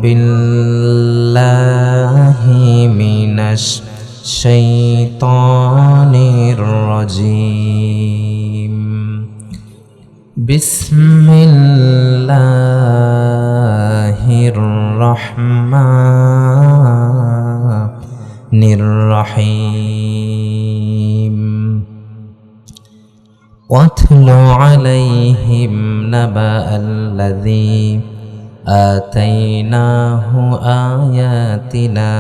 বিল্লাহি মিনাশ শাইতানির রাজিম। বিসমিল্লাহির রহমানির রহিম। ওয়াতলু আলাইহিম নাবাআল্লাযী আতাইনাহু আয়াতিনা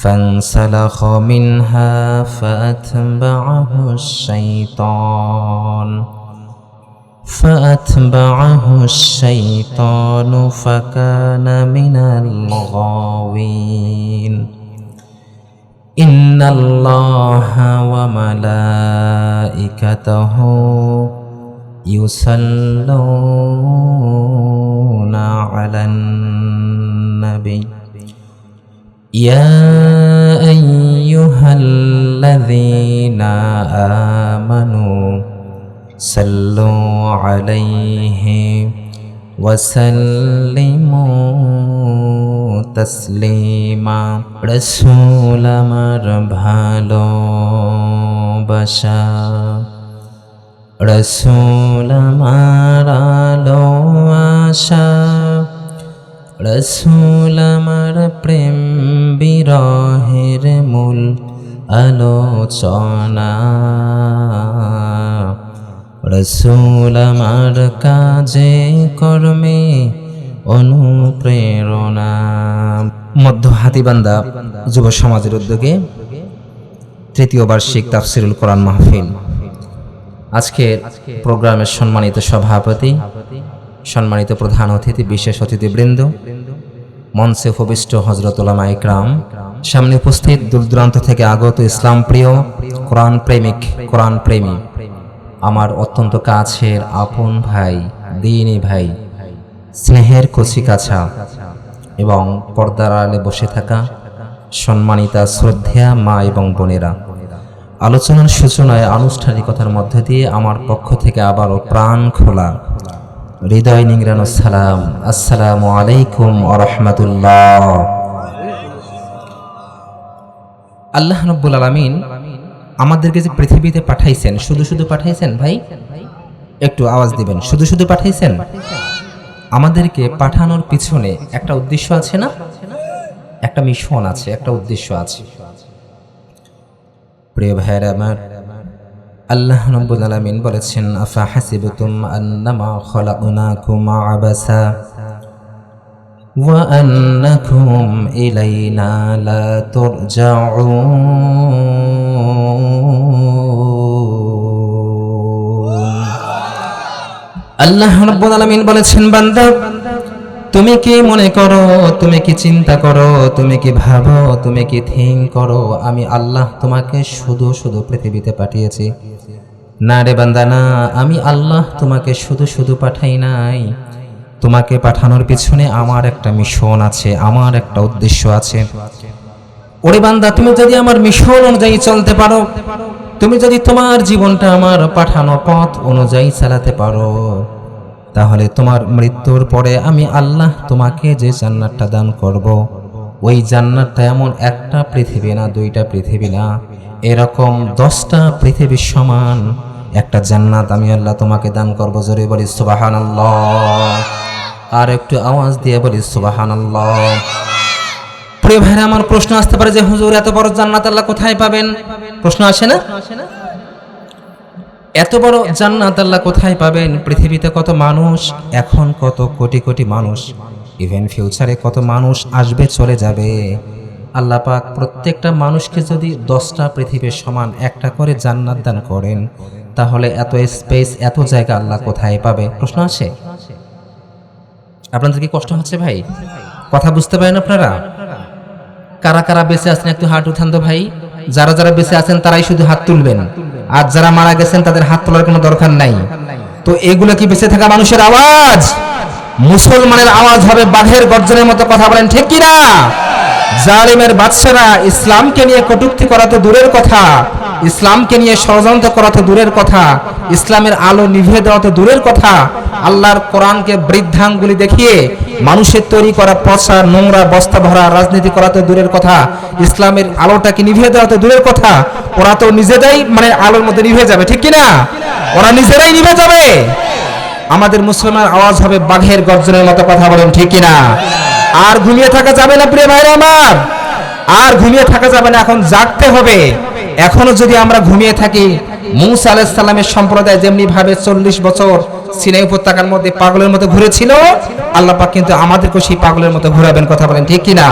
فانسلخ منها فأتبعه الشيطان فكان من الغاوين إن الله وملائكته يصلون على النبي يا أيها الذين آمنوا صلوا عليه وسلموا تسليما। رسول আমার ভালোবাসা, রসুল আমার আলো আশা, রসুল আমার প্রেম বিরহের মূল আলোচনা, রসুল আমার কাজে কর্মে অনুপ্রেরণা। মধ্য হাতীবান্ধা যুব সমাজের উদ্যোগে তৃতীয় বার্ষিক তাফসিরুল কোরআন মাহফিল। আজকের প্রোগ্রামের সম্মানিত সভাপতি, সম্মানিত প্রধান অতিথি, বিশেষ অতিথিবৃন্দ, মঞ্চে উপবিষ্ট হযরত উলামা ইকরাম, সামনে উপস্থিত দূর দূরান্ত থেকে আগত ইসলাম প্রিয়, কোরআন প্রেমিক, কোরআন প্রেমী, আমার অত্যন্ত কাছের আপন ভাই, দ্বীনি ভাই, স্নেহের কচিকাছা এবং পর্দার আড়ালে বসে থাকা সম্মানিতা শ্রদ্ধেয়া মা এবং বোনেরা, আলোচনার সূচনায় আনুষ্ঠানিকতার মধ্য দিয়ে আমার পক্ষ থেকে আবারও প্রাণ খোলা, হৃদয় নিংড়ানো সালাম, আসসালামু আলাইকুম ওয়া রাহমাতুল্লাহ। আল্লাহ রাব্বুল আলামিন আমাদেরকে যে পৃথিবীতে পাঠাইছেন, শুধু শুধু পাঠাইছেন ভাই? একটু আওয়াজ দিবেন। শুধু শুধু পাঠাইছেন? আমাদেরকে পাঠানোর পিছনে একটা উদ্দেশ্য আছে না? একটা মিশন আছে, একটা উদ্দেশ্য আছে। প্রিয় ভাইরা আমার, আল্লাহ রাব্বুল আলামিন বলেছেন, আফা হাসিবতুম আন্নামা খালাকনাকুম আবাসা ওয়া আন্নাকুম ইলাইনা লা তুরজাউন। আল্লাহ রাব্বুল আলামিন বলেছেন, বান্দা তুমি কি মনে করো, তুমি কি চিন্তা করো, তুমি কি ভাবো, তুমি কি থিঙ্ক করো আমি আল্লাহ তোমাকে শুধু শুধু পৃথিবীতে পাঠিয়েছি? না রে বান্দা, না। আমি আল্লাহ তোমাকে শুধু শুধু পাঠাই নাই। তোমাকে পাঠানোর পিছনে আমার একটা মিশন আছে, আমার একটা উদ্দেশ্য আছে। ওরে বান্দা, তুমি যদি আমার মিশন অনুযায়ী চলতে পারো, তুমি যদি তোমার জীবনটা আমার পাঠানো পথ অনুযায়ী চালাতে পারো, তাহলে তোমার মৃত্যুর পরে আমি আল্লাহ তোমাকে যে জান্নাতটা দান করব, ওই জান্নাতটা এমন একটা পৃথিবী না, দুইটা পৃথিবী না, এরকম 10টা পৃথিবীর সমান একটা জান্নাত আমি আল্লাহ তোমাকে দান করব। জোরে বলি সুবহানাল্লাহ, আর একটু আওয়াজ দিয়ে বলি সুবহানাল্লাহ। প্রিয় ভাইরা আমার, প্রশ্ন আসতে পারে যে হুজুর এত বড় জান্নাত আল্লাহ কোথায় পাবেন? প্রশ্ন আসে না? এত বড় জান্নাত আল্লাহ কোথায় পাবেন? পৃথিবীতে কত মানুষ, এখন কত কোটি কোটি মানুষ, ইভেন ফিউচারে কত মানুষ আসবে চলে যাবে। আল্লাহ পাক প্রত্যেকটা মানুষকে যদি 10টা পৃথিবীর সমান একটা করে জান্নাত দান করেন, তাহলে এত স্পেস, এত জায়গা আল্লাহ কোথায় পাবে? প্রশ্ন আসে। আপনাদের কি কষ্ট হচ্ছে ভাই? কথা বুঝতে পারেন আপনারা? কারা কারা বেঁচে আছেন একটু হাত উঠান তো ভাই। যারা যারা বেঁচে আছেন তারাই শুধু হাত তুলবেন, আর যারা মারা গেছেন তাদের হাত তোলার কোনো দরকার নাই। তো এগুলো কি বেঁচে থাকা মানুষের আওয়াজ? মুসলমানের আওয়াজ হবে বাঘের গর্জনের মতো। কথা বলেন ঠিক কিনা? জালিমের বাদশারা ইসলামকে নিয়ে কটূক্তি করা তো দূরের কথা, ইসলামকে নিয়ে ষড়যন্ত্র করা তো দূরের কথা, ইসলামের আলো নিভিয়ে দেওয়া তো দূরের কথা, আল্লাহর কোরআনকে বৃদ্ধাঙ্গুলি দেখিয়ে মানুষের তৈরি করা পচা নোংরা বস্তা ভরা রাজনীতি করা তো দূরের কথা, ইসলামের আলোটাকে নিভিয়ে দেওয়া তো দূরের কথা, ওরা তো নিজেরাই মানে আলোর মধ্যে নিভে যাবে, ঠিক কিনা? ওরা নিজেরাই নিভে যাবে। আমাদের মুসলমান আওয়াজ হবে বাঘের গর্জনের মতো, কথা বলেন ঠিক কিনা? আর ঘুমিয়ে থাকা যাবে না প্রিয় ভাইরা আমার, আর ঘুমিয়ে থাকা যাবে না, এখন জাগতে হবে। এখনো যদি আমরা ঘুমিয়ে থাকি, মূসা আলাইহিস সালামের সম্প্রদায় যেমনি ভাবে 40 বছর সিনাই উপত্যকার মধ্যে পাগলের মতো ঘুরেছিল, আল্লাহ পাক কিন্তু আমাদেরকে সেই পাগলের মতো ঘোরাবেন, কথা বলেন ঠিক কিনা?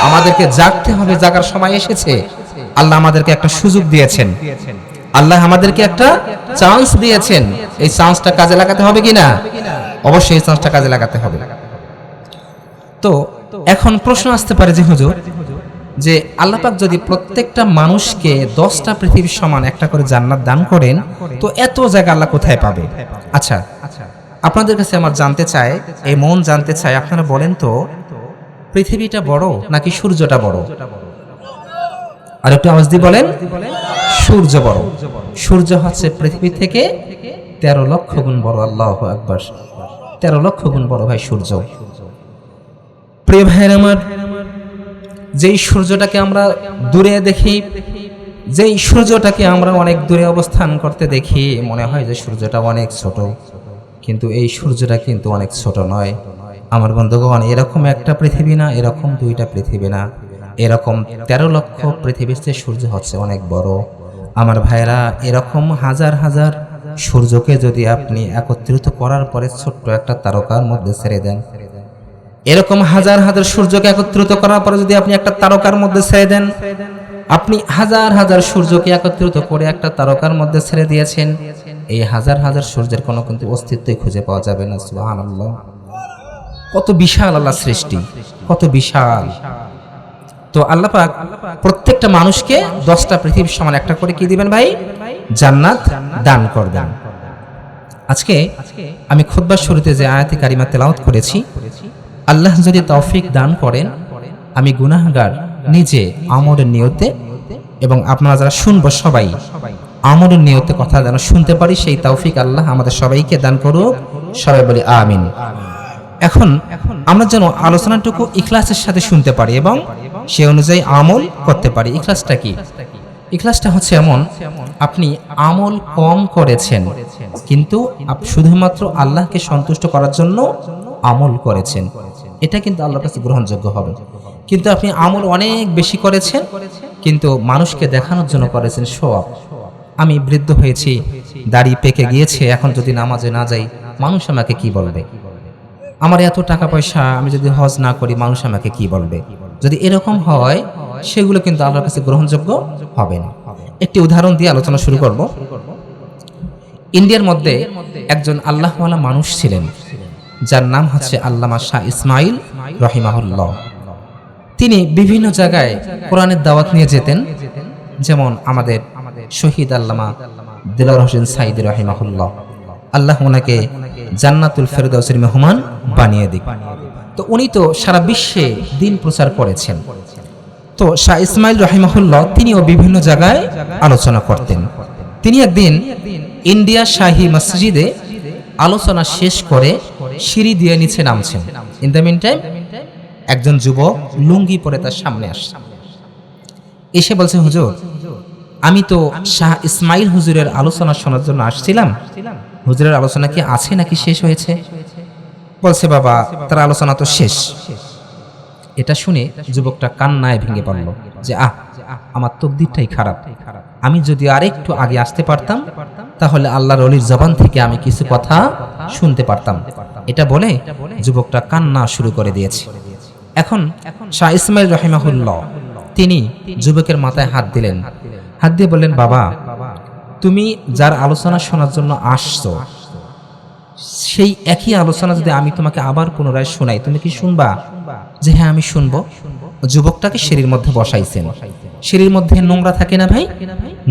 আমাদেরকে জাগতে হবে, জাগার সময় এসেছে। আল্লাহ আমাদেরকে একটা সুযোগ দিয়েছেন, আল্লাহ আমাদেরকে একটা চান্স দিয়েছেন, এই চান্সটা কাজে লাগাতে হবে কিনা? অবশ্যই এই চান্সটা কাজে লাগাতে হবে। তো এখন প্রশ্ন আসতে পারে যে হুজুর, যে আল্লাহ পাক যদি প্রত্যেকটা মানুষকে 10টা পৃথিবীর সমান একটা করে জান্নাত দান করেন, তো এত জায়গা আল্লাহ কোথায় পাবে? আচ্ছা, আপনাদের কাছে আমার জানতে চাই, এই মন জানতে চাই, আপনারা বলেন তো, পৃথিবীটা বড় নাকি সূর্যটা বড়? আর একটু আওয়াজ দিয়ে বলেন, সূর্য বড়। সূর্য হচ্ছে পৃথিবী থেকে 13 লক্ষ গুণ বড়। আল্লাহু আকবার, 13 লক্ষ গুণ বড় ভাই সূর্য। প্রিয় ভাইয়ের আমার, যেই সূর্যটাকে আমরা দূরে দেখি, যেই সূর্যটাকে আমরা অনেক দূরে অবস্থান করতে দেখি, মনে হয় যে সূর্যটা অনেক ছোট, কিন্তু এই সূর্যটা কিন্তু অনেক ছোট নয় আমার বন্ধুগণ। এরকম একটা পৃথিবী না, এরকম 2টা পৃথিবী না, এরকম 13 লক্ষ পৃথিবীর চেয়ে সূর্য হচ্ছে অনেক বড় আমার ভাইরা। এরকম হাজার হাজার সূর্যকে যদি আপনি একত্রিত করার পরে ছোট্ট একটা তারকার মধ্যে ছেড়ে দেন, এরকম হাজার হাজার সূর্যকে একত্রিত করার পরে যদি আপনি একটা তারকার মধ্যে ছেড়ে দেন, আপনি হাজার হাজার সূর্যকে একত্রিত করে একটা তারকার মধ্যে ছেড়ে দিয়েছেন, এই হাজার হাজার সূর্যের কোনো কিন্তু অস্তিত্বই খুঁজে পাওয়া যাবে না। সুবহানাল্লাহ, কত বিশাল আল্লাহ সৃষ্টি, কত বিশাল। তো আল্লাহ পাক প্রত্যেকটা মানুষকে 10টা পৃথিবীর সমান একটা করে কি দিবেন ভাই? জান্নাত দান করবেন। আজকে আমি খুতবার শুরুতে যে আয়াতে কারিমা তেলাওয়াত করেছি, আল্লাহ যদি তৌফিক দান করেন, আমি গুনাহগার নিজে আমলের নিয়তে, এবং আপনারা যারা শুনবো সবাই আমলের নিয়তে কথা যেন শুনতে পারি, সেই তৌফিক আল্লাহ আমাদের সবাইকে দান করুক। সবাই বলি আমিন। এখন আমরা যেন আলোচনাটুকু ইখলাসের সাথে শুনতে পারি এবং সে অনুযায়ী আমল করতে পারি। ইখলাসটা কি? ইখলাসটা হচ্ছে এমন, আপনি আমল কম করেছেন কিন্তু শুধুমাত্র আল্লাহকে সন্তুষ্ট করার জন্য আমল করেছেন, এটা কিন্তু আল্লাহর কাছে গ্রহণযোগ্য হবে। কিন্তু আপনি আমল অনেক বেশি করেছেন কিন্তু মানুষকে দেখানোর জন্য করেছেন শো অফ। আমি বৃদ্ধ হয়েছি, দাড়ি পেকে গিয়েছে, এখন যদি নামাজে না যাই মানুষ আমাকে কি বলবে? আমার এত টাকা পয়সা, আমি যদি হজ না করি মানুষ আমাকে কি বলবে? যদি এরকম হয় সেগুলো কিন্তু আল্লাহর কাছে গ্রহণযোগ্য হবে না। একটি উদাহরণ দিয়ে আলোচনা শুরু করব। ইন্ডিয়ার মধ্যে একজন আল্লাহওয়ালা মানুষ ছিলেন যার নাম হচ্ছে আল্লামা শাহ ইসমাইল রহিমাহুল্লাহ। তিনি বিভিন্ন জায়গায় কোরআনের দাওয়াত নিয়ে যেতেন, যেমন আমাদের শহীদ আল্লামা দিলওয়ার হোসেন সাইদি রহিমাহুল্লাহ, আল্লাহ ওনাকে জান্নাতুল ফেরদাউসের মেহমান বানিয়ে দিক। তো উনি তো সারা বিশ্বে দিন প্রচার করেছেন। তো শাহ ইসমাইল রহিমাহুল্লাহ তিনিও বিভিন্ন জায়গায় আলোচনা করতেন। তিনি একদিন ইন্ডিয়া শাহী মসজিদে আলোচনা শেষ করে সিঁড়ি দিয়ে নিচে নামছেন। ইন দ্য মিন টাইম একজন যুবক লুঙ্গি পরে তার সামনে আসছে, এসে বলছে, হুজুর আমি তো শাহ ইসমাইল হুজুরের আলোচনা শোনার জন্য আসছিলাম, হুজুরের আলোচনা কি আছে নাকি শেষ হয়েছে? বলছে, বাবা তার আলোচনা তো শেষ। এটা শুনে যুবকটা কান্নায় ভেঙে পড়ল যে আমার তকদিরটাই খারাপ, আমি যদি আরেকটু আগে আসতে পারতাম তাহলে আল্লাহর ওলির জবান থেকে আমি কিছু কথা শুনতে পারতাম। এটা বলে যুবকটা কান্না শুরু করে দিয়েছে। এখন শাহ ইসমাইল রহিমাহুল্লাহ তিনি যুবকের মাথায় হাত দিলেন, হাত দিয়ে বললেন, বাবা তুমি যার আলোচনা শোনার জন্য আসছো সেই একই আলোচনা যদি আমি তোমাকে আবার পুনরায় শোনাই, তুমি কি শুনবা? যে হ্যাঁ আমি শুনবো। যুবকটাকে সিঁড়ির মধ্যে বসাইছেন। সিঁড়ির মধ্যে নোংরা থাকে না ভাই?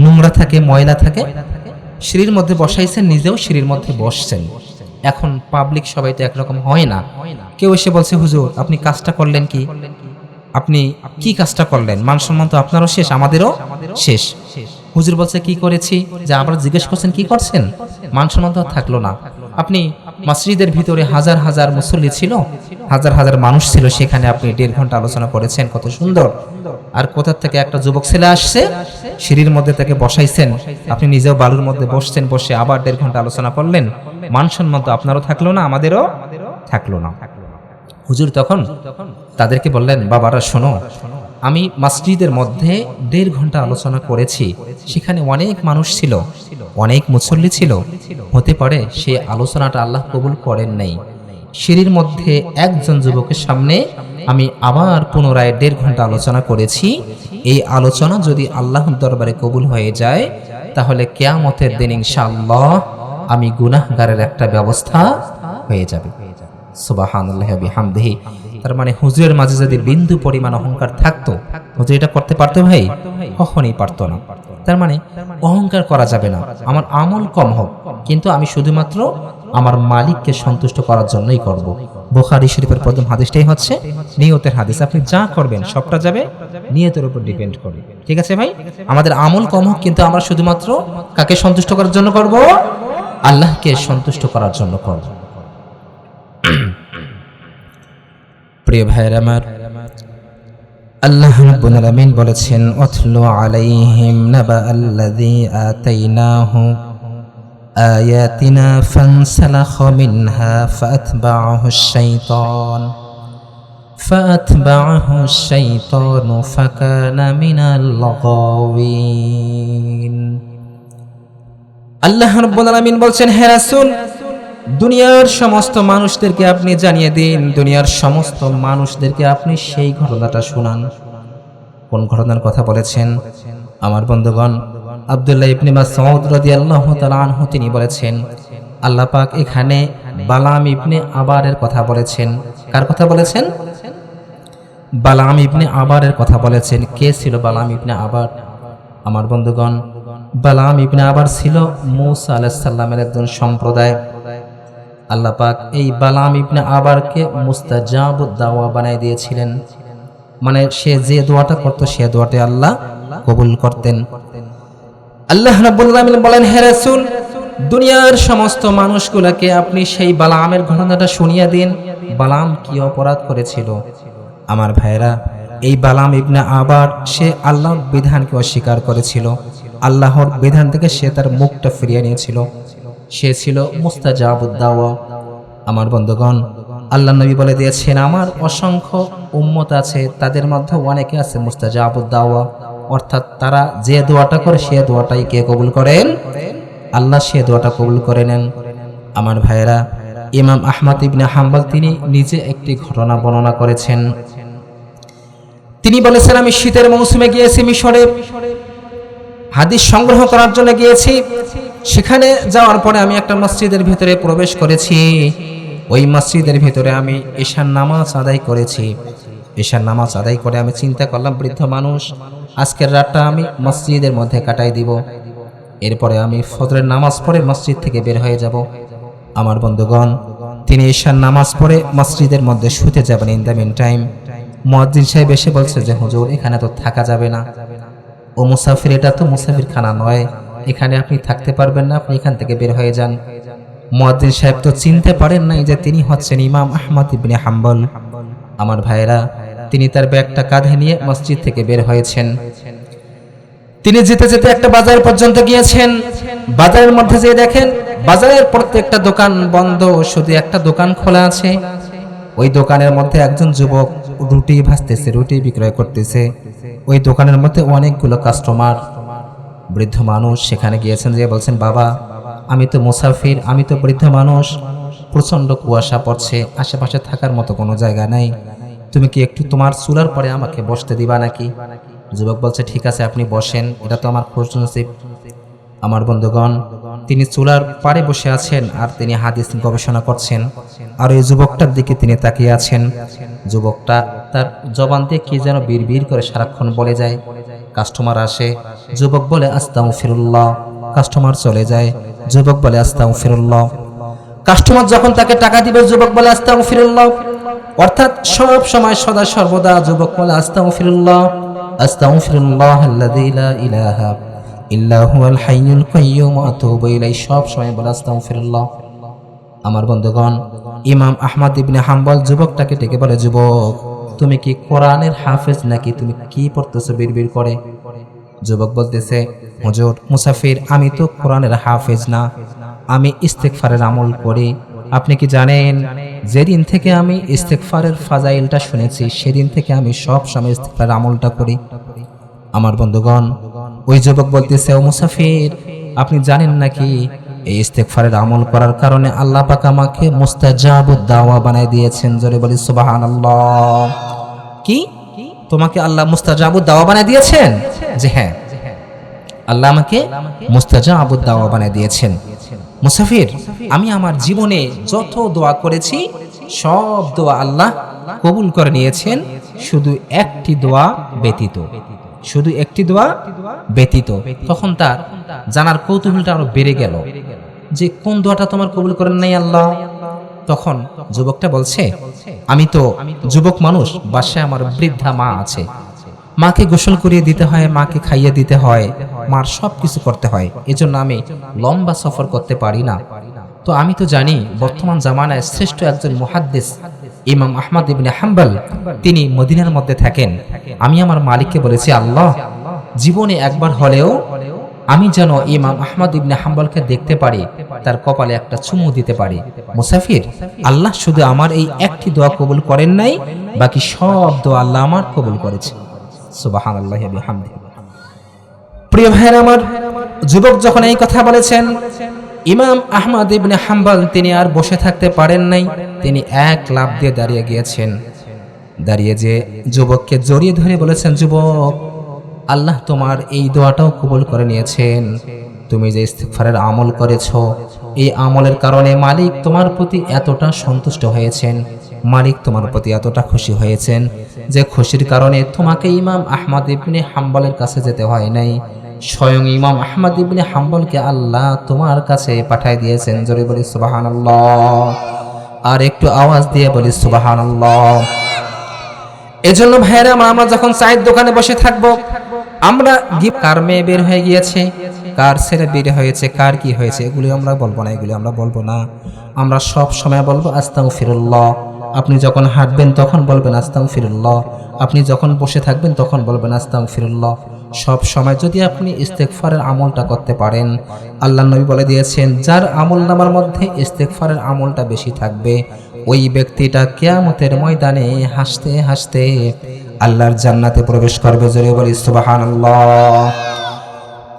নোংরা থাকে, ময়লা থাকে। সিঁড়ির মধ্যে বসাইছেন, নিজেও সিঁড়ির মধ্যে বসছেন। এখন পাবলিক সবাই তো একরকম হয় না। কেউ এসে বলছে, হুজুর আপনি কাজটা করলেন কি? আপনি কি কাজটা করলেন? মান সম্মান তো আপনারও শেষ, আমাদেরও শেষ। হুজুর বলছে, কি করেছি? যে আবার জিজ্ঞেস করছেন কি করছেন? মান সম্মান তো থাকলো না। আপনি মসজিদের ভিতরে হাজার হাজার মুসল্লি ছিল, হাজার হাজার মানুষ ছিল, সেখানে আপনি 1.5 ঘন্টা আলোচনা করেছেন, কত সুন্দর। আর কোথা থেকে একটা যুবক ছেলে আসছে, সিঁড়ির মধ্যে তাকে বসাইছেন, আপনি নিজেও বালুর মধ্যে বসছেন, বসে আবার 1.5 ঘন্টা আলোচনা করলেন। মান সম্মান তো আপনারও থাকলো না, আমাদেরও থাকলো না। হুজুর তখন তাদেরকে বললেন, বাবারা শোনো, আমি মসজিদের মধ্যে 1.5 ঘন্টা আলোচনা করেছি, সেখানে অনেক মানুষ ছিল, অনেক মুসল্লি ছিল, হতে পারে সেই আলোচনাটা আল্লাহ কবুল করেন নাই। সিঁড়ির মধ্যে একজন যুবকের সামনে আমি আবার পুনরায় 1.5 ঘন্টা আলোচনা করেছি। এই আলোচনা যদি আল্লাহর দরবারে কবুল হয়ে যায়, তাহলে কিয়ামতের দিন ইনশাআল্লাহ আমি গুনাহগারের একটা ব্যবস্থা হয়ে যাবে। সুবহানাল্লাহি ওয়া বিহামদিহি। তার মানে হুজুরের মাঝে যদি বিন্দু পরিমাণ অহংকার থাকতো, হুজুর এটা করতে পারতো ভাই? কখনোই পারতো না। তার মানে অহংকার করা যাবে না। আমার আমল কম হোক, কিন্তু আমি শুধুমাত্র আমার মালিককে সন্তুষ্ট করার জন্যই করব। বুখারী শরীফের প্রথম হাদিসটাই হচ্ছে নিয়তের হাদিস। আপনি যা করবেন সবটা যাবে নিয়তের উপর ডিপেন্ড করে। ঠিক আছে ভাই? আমাদের আমল কম হোক, কিন্তু আমরা শুধুমাত্র কাকে সন্তুষ্ট করার জন্য করব? আল্লাহকে সন্তুষ্ট করার জন্য করব। প্রিয় ভাইরা আমার, আল্লাহ রাব্বুল আলামিন বলেছেন, ওয়াতলু আলাইহিম নাবাআল্লাযী আতাইনাহু আয়াতিনা ফানসালাখা মিনহা ফাআতবা'াহু আশ-শাইতানু ফাকানা মিনাল গাওয়িন। আল্লাহ রাব্বুল আলামিন বলছেন, হে রাসূল, দুনিয়ার সমস্ত মানুষদেরকে আপনি জানিয়ে দিন, দুনিয়ার সমস্ত মানুষদেরকে আপনি সেই ঘটনাটা শোনান। কোন ঘটনার কথা বলেছেন? আমার বন্ধুগণ, আব্দুল্লাহ ইবনে মাসউদ রাদিয়াল্লাহু তাআলা আনহু তিনি বলেছেন, আল্লাহ পাক এখানে বালাম ইবনে আবারের কথা বলেছেন। কার কথা বলেছেন? বালাম ইবনে আবারের কথা বলেছেন। কে ছিল বালাম ইবনে আবার? আমার বন্ধুগণ, বালাম ইবনে আবার ছিল মূসা আলাইহিস সালামের একজন সম্প্রদায়। আল্লাহ পাক এই বালাম ইবনে আবারকে মুস্তাজাবুদ দাওয়া বানাই দিয়েছিলেন। মানে সে যে দোয়াটা করত, সে দোয়াটা আল্লাহ কবুল করতেন। আল্লাহ রাব্বুল আলামিন বলেন, হে রাসূল, দুনিয়ার সমস্ত মানুষগুলোকে আপনি সেই বালামের ঘটনাটা শুনিয়ে দিন। বালাম কি অপরাধ করেছিল? আমার ভাইরা, এই বালাম ইবনে আবার সে আল্লাহর বিধানকে অস্বীকার করেছিল। আল্লাহর বিধান থেকে সে তার মুখটা ফিরিয়ে নিয়েছিল। সে ছিল মুস্তাজাবুদ দাওয়া। আমার বন্ধুগণ, আল্লাহ নবী বলে দিয়েছেন, আমার অসংখ্য উম্মত আছে, তাদের মধ্যে অনেকে আছে মুস্তাজাবুদ দাওয়া, অর্থাৎ তারা যে দোয়াটা করে সে দোয়াটাই কে কবুল করেন? আল্লাহ সে দোয়াটা কবুল করে নেন। আমার ভাইয়েরা, ইমাম আহমদ ইবনে হাম্বল তিনি নিজে একটি ঘটনা বর্ণনা করেছেন। তিনি বলেছেন, আমি শীতের মৌসুমে গিয়েছি মিশরে, হাদিস সংগ্রহ করার জন্য গিয়েছি। সেখানে যাওয়ার পরে আমি একটা মসজিদের ভিতরে প্রবেশ করেছি। ওই মসজিদের ভিতরে আমি ঈশার নামাজ আদায় করেছি। ঈশার নামাজ আদায় করে আমি চিন্তা করলাম, বৃদ্ধ মানুষ, আজকের রাতটা আমি মসজিদের মধ্যে কাটাই দিব, এরপরে আমি ফজরের নামাজ পড়ে মসজিদ থেকে বের হয়ে যাব। আমার বন্ধুগণ, তিনি ঈশার নামাজ পড়ে মসজিদের মধ্যে শুতে যাবেন। ইন দ্য মিন টাইম মুয়াজ্জিন সাহেব এসে বলছে যে, হুজুর, এখানে তো থাকা যাবে না, ও মুসাফির, এটা তো মুসাফির খানা নয়, এখানে আপনি থাকতে পারবেন না, আপনি এখান থেকে বের হয়ে যান। মুয়াজ্জিন সাহেব তো চিনতে পারেন নাই যে তিনি হচ্ছেন ইমাম আহমদ ইবনে হাম্বল। আমার ভাইরা, তিনি তার ব্যাগটা কাঁধে নিয়ে মসজিদ থেকে বের হয়েছেন। তিনি যেতে যেতে একটা বাজার পর্যন্ত গিয়েছেন। বাজারের মধ্যে যেয়ে দেখেন বাজারের প্রত্যেকটা দোকান বন্ধ, শুধু একটা দোকান খোলা আছে। ওই দোকানের মধ্যে একজন যুবক রুটি ভাজতেছে, রুটি বিক্রয় করতেছে। ওই দোকানের মধ্যে অনেকগুলো কাস্টমার। বৃদ্ধ মানুষ সেখানে গিয়েছেন, যে বলছেন, বাবা, আমি তো মুসাফির, আমি তো বৃদ্ধ মানুষ, প্রচন্ড কুয়াশা পড়ছে, আশেপাশে থাকার মতো কোনো জায়গা নাই, তুমি কি একটু তোমার চুলার পরে আমাকে বসতে দিবা নাকি? যুবক বলছে, ঠিক আছে, আপনি বসেন, এটা তো আমার খুশ নসিব। আমার বন্ধুগণ, তিনি চুলার পাড়ে বসে আছেন আর তিনি হাদিস গবেষণা করছেন। আর এই যুবকটার দিকে তিনি তাকিয়ে আছেন। যুবকটা তার জবান দিয়ে কি যেন বিড়বিড় করে সারাক্ষণ বলে যায়। কাস্টমার আসে, যুবক বলে আস্তাগফিরুল্লাহ, কাস্টমার চলে যায়, যুবক বলে আস্তাগফিরুল্লাহ। কাস্টমার যখন তাকে টাকা দিবে, যুবক বলে আস্তাগফিরুল্লাহ। অর্থাৎ সব সময় সদা সর্বদা যুবক বলে আস্তাগফিরুল্লাহ, আস্তাগফিরুল্লাহ আল্লাযী লা ইলাহা ইল্লা হুয়াল হাইয়ুল কাইয়্যুম ওয়া আতুবু ইলাইহি, সব সময় বলে আস্তাগফিরুল্লাহ। আমার বন্ধুগণ, ইমাম আহমদ ইবনে হাম্বল যুবকটাকে ডেকে বলে, যুবক, তুমি কি কোরআনের হাফেজ নাকি তুমি কি পড়তেছো বিড়বিড় করে? যুবক বলতেছে, হুজুর মুসাফির, আমি তো কোরআনের হাফেজ না, আমি ইস্তেগফারের আমল করি। আপনি কি জানেন, যেদিন থেকে আমি ইস্তেগফারের ফাজাইলটা শুনেছি সেদিন থেকে আমি সব সময় ইস্তেগফারের আমলটা করি। আমার বন্ধুগণ, ওই যুবক বলতেছে, ও মুসাফির, আপনি জানেন নাকি এই ইস্তেগফারের আমল করার কারণে আল্লাহ পাক আমাকে মুস্তাজাবুদ দাওয়া বানায় দিয়েছেন? জোরে বলি সুবহানাল্লাহ। কি, তোমাকে আল্লাহ মুস্তাজাবুদ দাওয়া বানায় দিয়েছেন? যে হ্যাঁ, আল্লাহ আমাকে মুস্তাজাবুদ দাওয়া বানায় দিয়েছেন। মুসাফির, আমি আমার জীবনে যত দোয়া করেছি সব দোয়া আল্লাহ কবুল করে নিয়েছেন, শুধু একটি দোয়া ব্যতীত, শুধু একটি দোয়া ব্যতীত। তখন তার জানার কৌতূহলটা আরো বেড়ে গেল যে কোন দোয়াটা তোমার কবুল করেন নাই আল্লাহ। তখন যুবকটা বলছে, আমি তো যুবক মানুষ, বাসায় আমার বৃদ্ধা মা আছে, মাকে গোসল করিয়ে দিতে হয়, মাকে খাইয়ে দিতে হয়, মার সব কিছু করতে হয়, এজন্য আমি লম্বা সফর করতে পারি না। তো আমি তো জানি বর্তমান জামানায় শ্রেষ্ঠ একজন মুহাদ্দিস ইমাম আহমদ ইবনে হাম্বল, তিনি মদিনার মধ্যে থাকেন। আমি আমার মালিককে বলেছি, আল্লাহ, জীবনে একবার হলেও আমি যেন ইমাম আহমদ ইবনে হাম্বলকে দেখতে পারি, তার কপালে একটা চুমু দিতে পারি। মুসাফির, আল্লাহ শুধু আমার এই একটি দোয়া কবুল করেন নাই, বাকি সব দোয়া আল্লাহ আমার কবুল করেছে। সুবহানাল্লাহি ওয়া বিহামদিহি। প্রিয় ভাইরা আমার, যুবক যখন এই কথা বলেছেন, ইমাম আহমদ ইবনে হাম্বল তিনি আর বসে থাকতে পারেন নাই, তিনি এক লাফ দিয়ে দাঁড়িয়ে গিয়েছেন। দাঁড়িয়ে যে যুবককে জড়িয়ে ধরে বলেছেন, যুবক, আল্লাহ তোমার এই দোয়াটাও কবুল করে নিয়েছেন। তুমি যে ইস্তিগফারের আমল করেছো, এই আমলের কারণে মালিক তোমার প্রতি এতটা সন্তুষ্ট হয়েছেন, মালিক তোমার প্রতি এতটা খুশি হয়েছেন যে খুশির কারণে তোমাকে ইমাম আহমদ ইবনে হাম্বলের কাছে যেতে হয় নাই, স্বয়ং ইমাম আহমদ ইবনে হাম্বলকে আল্লাহ তোমার কাছে পাঠিয়ে দিয়েছেন। জোরে বলি সুবহানাল্লাহ, আর একটু আওয়াজ দিয়ে বলি সুবহানাল্লাহ। এজন্য ভাইরা, আমরা যখন চায়ের দোকানে বসে থাকবো, আমরা কার মেয়ে বের হয়ে গিয়েছে, কার ছেলে বের হয়েছে, কার কি হয়েছে, এগুলি আমরা বলবো না, এগুলি আমরা বলবো না। আমরা সব সময় বলবো আস্তাগফিরুল্লাহ। আপনি যখন হাঁটবেন তখন বলবেন আস্তাগফিরুল্লাহ, আপনি যখন বসে থাকবেন তখন বলবেন আস্তাগফিরুল্লাহ। সব সময় যদি আপনি ইস্তেগফারের আমলটা করতে পারেন, আল্লাহর নবী বলে দিয়েছেন, যার আমলনামার মধ্যে ইস্তেগফারের আমলটা বেশি থাকবে, ওই ব্যক্তিটা কিয়ামতের ময়দানে হাসতে হাসতে আল্লাহর জান্নাতে প্রবেশ করবে। জোরে বলি সুবহানাল্লাহ।